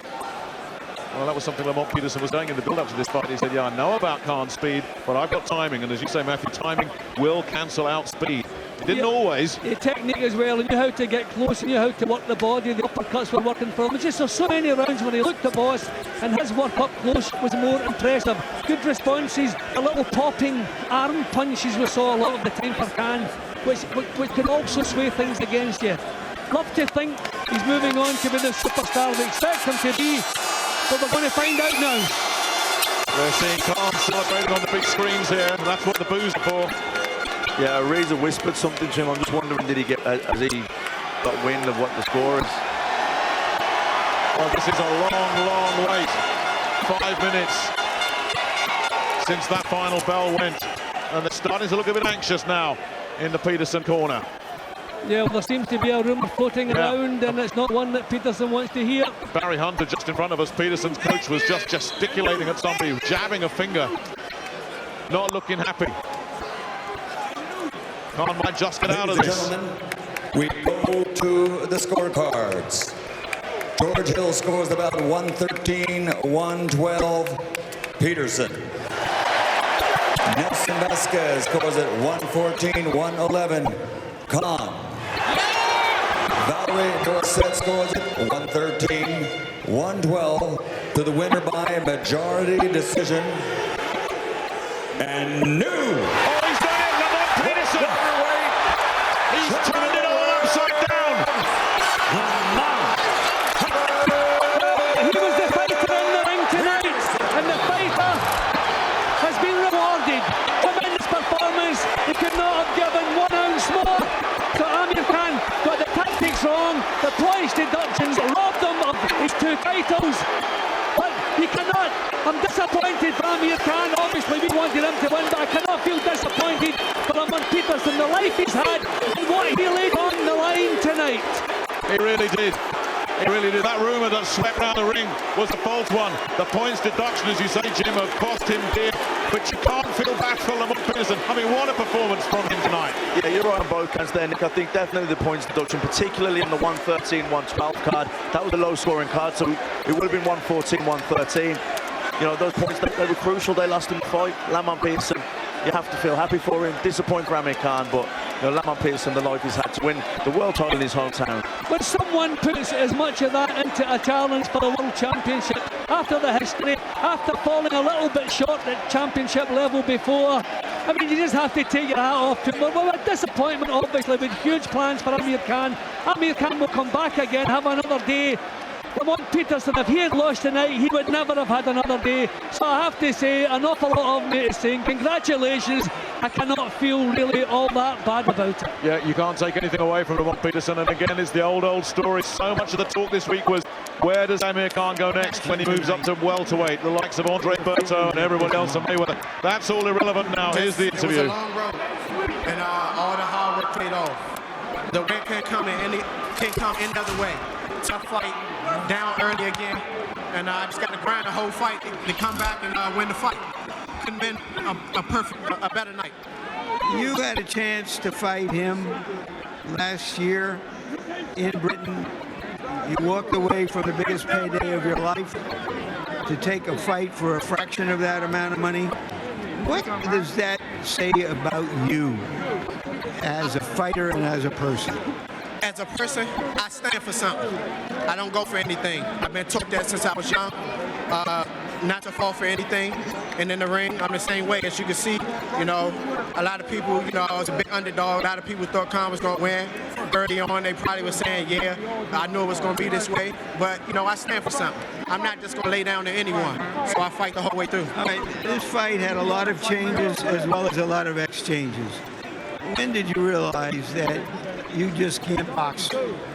Well, that was something Lamont Peterson was saying in the build-up to this fight. He said, yeah, I know about Khan's speed, but I've got timing. And as you say, Matthew, timing will cancel out speed. It didn't always. The technique as well, and knew how to get close, and knew how to work the body. The uppercuts were working for him. There's so many rounds where he looked the boss, and his work up close was more impressive. Good responses, a little popping arm punches we saw a lot of the time for Khan, which could also sway things against you. Love to think he's moving on to be the superstar we expect him to be, but we're going to find out now. We're seeing Khan celebrating on the big screens here, and that's what the booze are for. Yeah, Reza whispered something to him. I'm just wondering, has he got wind of what the score is? Well, this is a long wait. 5 minutes since that final bell went, and they're starting to look a bit anxious now in the Peterson corner. Yeah, well, there seems to be a rumour floating around, and it's not one that Peterson wants to hear. Barry Hunter just in front of us, Peterson's coach, was just gesticulating at somebody, jabbing a finger, not looking happy. Khan might just get out of this. Gentlemen, we go to the scorecards. George Hill scores about 113-112. Peterson. Nelson Vasquez scores at 114-111. Khan. Valerie Dorset scores at 113-112 to the winner by majority decision. And new. Oh, he's done it, Lamont Peterson. He's turned it all upside down. He was the fighter in the ring tonight, and the fighter has been rewarded. Tremendous performance. He could not have given 1 ounce more. So Amir Khan got the tactics wrong, the points deductions robbed him of his 2 titles. But he cannot. I'm disappointed for Amir Khan. Obviously we wanted him to win, but I cannot feel disappointed for Lamont Peterson, the life he's had and what he laid on the line tonight. He really did. He really did. That rumour that swept round the ring was a false one. The points deduction, as you say, Jim, have cost him dear. But you can't feel bad for Lamont Peterson. I mean, what a performance from him tonight. Yeah, you're right on both counts there, Nick. I think definitely the points deduction, particularly on the 113-112 card. That was a low-scoring card, so it would have been 114-113. You know, those points, they were crucial. They lost in the fight. Lamont Peterson, you have to feel happy for him. Disappointed for Amir Khan, but you know, Lamont Peterson, the life he's had to win the world title in his hometown. When someone puts as much of that into a challenge for the World Championship, after the history, after falling a little bit short at championship level before, I mean, you just have to take your hat off to him. Well, a disappointment, obviously, with huge plans for Amir Khan. Amir Khan will come back again, have another day. Lamont Peterson, if he had lost tonight, he would never have had another day. So I have to say, an awful lot of me is saying congratulations. I cannot feel really all that bad about it. Yeah, you can't take anything away from Lamont Peterson. And again, it's the old story. So much of the talk this week was, where does Amir Khan go next when he moves up to welterweight? The likes of Andre Berto and everyone else and Mayweather. That's all irrelevant now. Here's the interview. It was a long road, and all the hard work paid off. The win can't come any other way. Tough fight, down early again, and I just got to grind the whole fight to come back and win the fight. Couldn't been a better night. You had a chance to fight him last year in Britain. You walked away from the biggest payday of your life to take a fight for a fraction of that amount of money. What does that say about you as a fighter and as a person? As a person, I stand for something. I don't go for anything. I've been taught that since I was young, not to fall for anything. And in the ring, I'm the same way. As you can see, you know, a lot of people, you know, I was a big underdog. A lot of people thought Khan was going to win. Early on, they probably were saying, yeah, I knew it was going to be this way. But, you know, I stand for something. I'm not just going to lay down to anyone. So I fight the whole way through. All right, this fight had a lot of changes as well as a lot of exchanges. When did you realize that you just can't box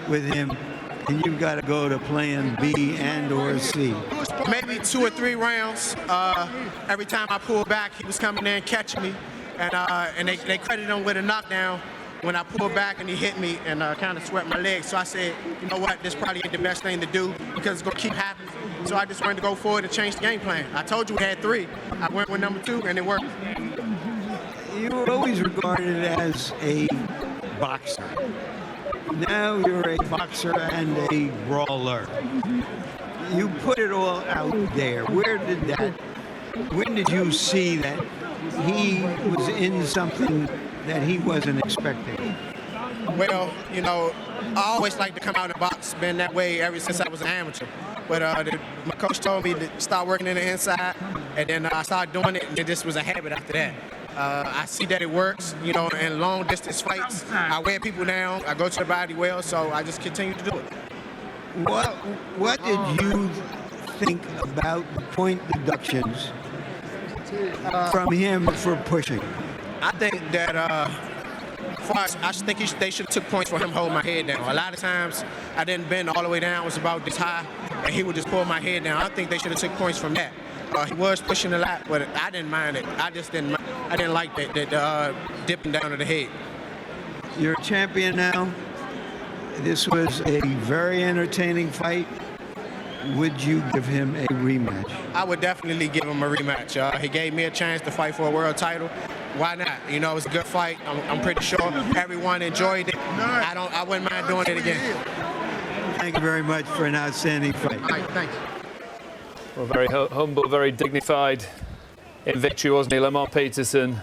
with him and you've got to go to plan B and or C. Maybe 2 or 3 rounds. Every time I pulled back, he was coming in catching me, and they credited him with a knockdown when I pulled back and he hit me and kind of swept my leg. So I said, you know what, this probably ain't the best thing to do because it's going to keep happening. So I just wanted to go forward and change the game plan. I told you we had 3. I went with number 2 and it worked. You were always regarded as a boxer. Now you're a boxer and a brawler. You put it all out there. When did you see that he was in something that he wasn't expecting? Well, you know, I always like to come out and box. Been that way ever since I was an amateur. But my coach told me to start working in the inside, and then I started doing it, and it just was a habit after that. I see that it works, you know, in long distance fights. I wear people down, I go to the body well, so I just continue to do it. What did you think about the point deductions from him for pushing? I think that, I think they should have took points for him holding my head down. A lot of times I didn't bend all the way down, it was about this high, and he would just pull my head down. I think they should have took points from that. He was pushing a lot, but I didn't mind it. I didn't like that dipping down to the head. You're a champion now. This was a very entertaining fight. Would you give him a rematch? I would definitely give him a rematch. He gave me a chance to fight for a world title. Why not? You know, it was a good fight. I'm pretty sure everyone enjoyed it. I wouldn't mind doing it again. Thank you very much for an outstanding fight. All right, thanks. Well, very humble, very dignified in victory, wasn't he? Lamont Peterson.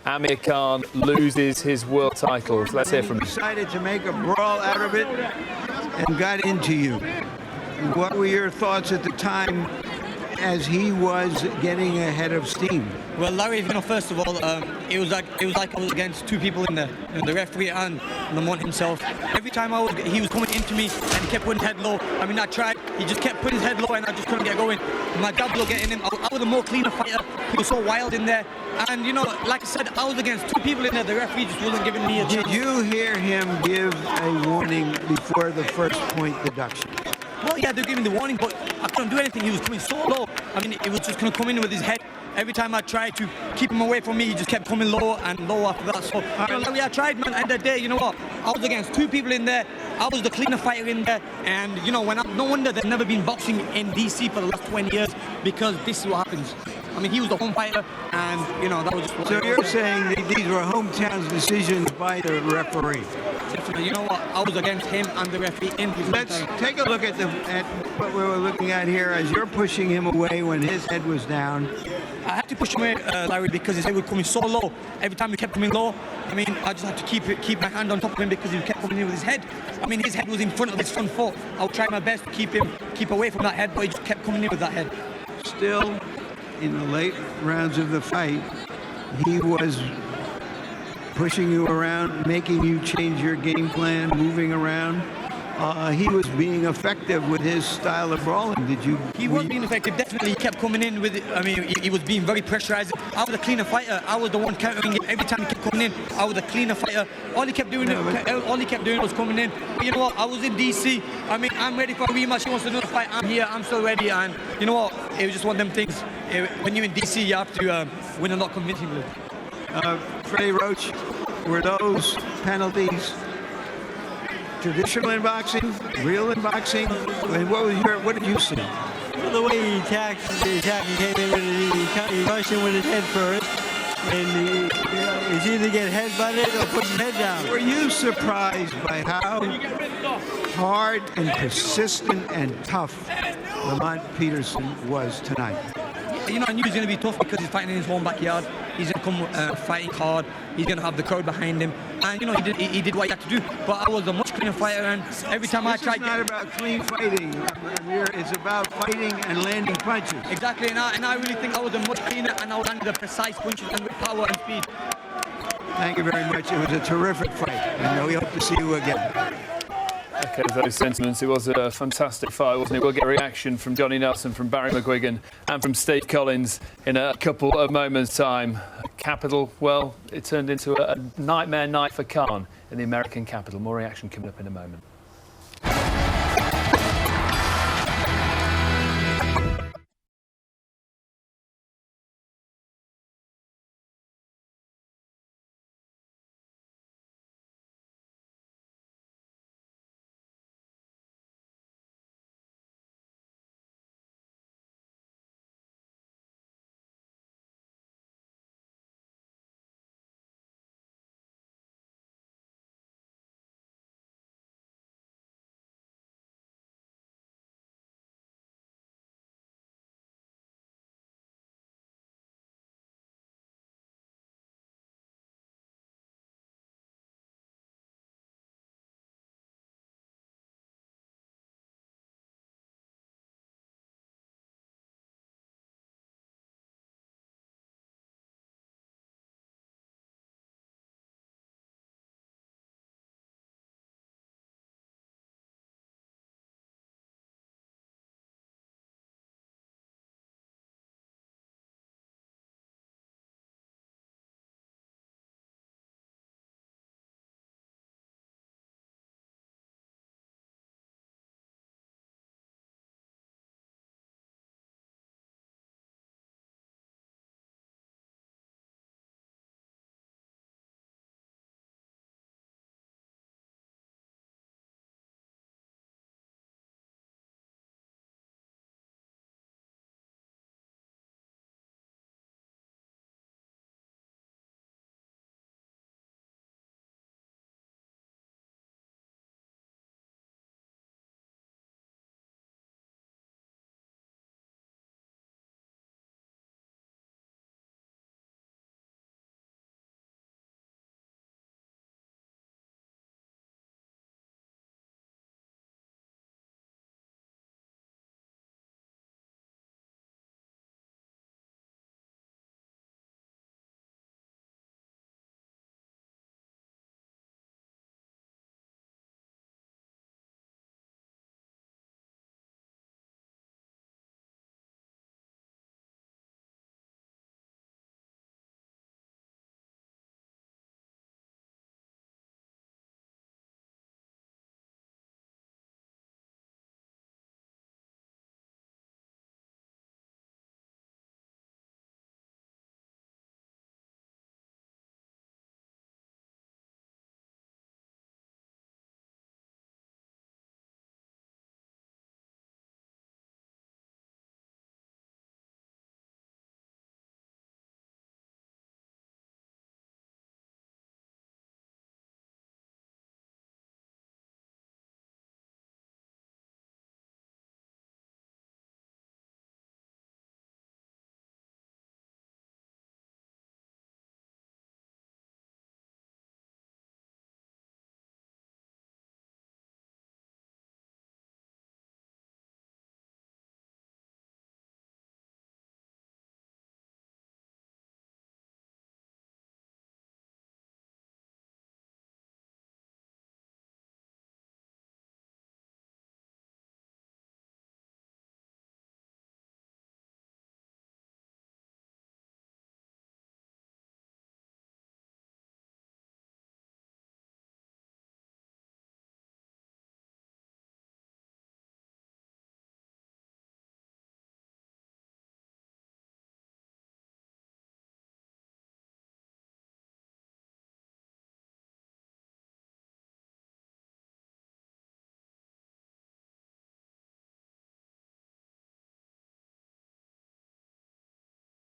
Amir Khan loses his world titles. Let's hear from him. He decided to make a brawl out of it and got into you. What were your thoughts at the time as he was getting ahead of steam? Well, Larry, you know, first of all, it was like I was against 2 people in there, you know, the referee and Lamont himself. Every time he was coming into me and kept putting his head low. I mean, I tried. He just kept putting his head low, and I just couldn't get going. My jabs were getting him. I was a more cleaner fighter. He was so wild in there, and you know, like I said, I was against 2 people in there. The referee just wasn't giving me a chance. Did you hear him give a warning before the first point deduction? Well, yeah, they gave me the warning, but I couldn't do anything. He was coming so low. I mean, it was just going to come in with his head. Every time I tried to keep him away from me, he just kept coming low and low after that. So, you know, Larry, I tried, man. At the end of the day, you know what? I was against 2 people in there. I was the cleaner fighter in there. And, you know, no wonder there's never been boxing in DC for the last 20 years because this is what happens. I mean, he was the home fighter, and, you know, that was just... So you're saying that these were hometown decisions by the referee? Definitely. You know what? I was against him and the referee in his Let's hometown. take a look at what we were looking at here as you're pushing him away when his head was down. I had to push him away, Larry, because his head was coming so low. Every time he kept coming low, I mean, I just had to keep my hand on top of him because he kept coming in with his head. I mean, his head was in front of his front foot. I would try my best to keep away from that head, but he just kept coming in with that head. Still, in the late rounds of the fight, he was pushing you around, making you change your game plan, moving around. He was being effective with his style of brawling. He was being effective, definitely. He kept coming in with it. I mean, he was being very pressurized. I was a cleaner fighter. I was the one countering him. Every time he kept coming in, I was a cleaner fighter. All he kept doing was coming in. But you know what? I was in DC. I mean, I'm ready for a rematch. He wants to do a fight. I'm here. I'm still ready. And you know what? It was just one of them things. When you're in DC, you have to win a lot convincingly. Freddie Roach, were those penalties traditional in boxing, real in boxing? And what did you see? Well, the way he attacked, he came in with it, he pushed him with his head first, and he's either get headbutted or put his head down. Were you surprised by how hard and persistent and tough Lamont Peterson was tonight? You know, I knew he was going to be tough because he's fighting in his home backyard. He's going to come fighting hard. He's going to have the crowd behind him. And, you know, he did what he had to do. But I was a much cleaner fighter, and every time I tried... It's not about clean fighting, Amir. It's about fighting and landing punches. Exactly, and I really think I was a much cleaner, and I was landing the precise punches and with power and speed. Thank you very much. It was a terrific fight, and we hope to see you again. Okay, those sentiments. It was a fantastic fight, wasn't it? We'll get a reaction from Johnny Nelson, from Barry McGuigan and from Steve Collins in a couple of moments' time. Capital, well, it turned into a nightmare night for Khan in the American capital. More reaction coming up in a moment.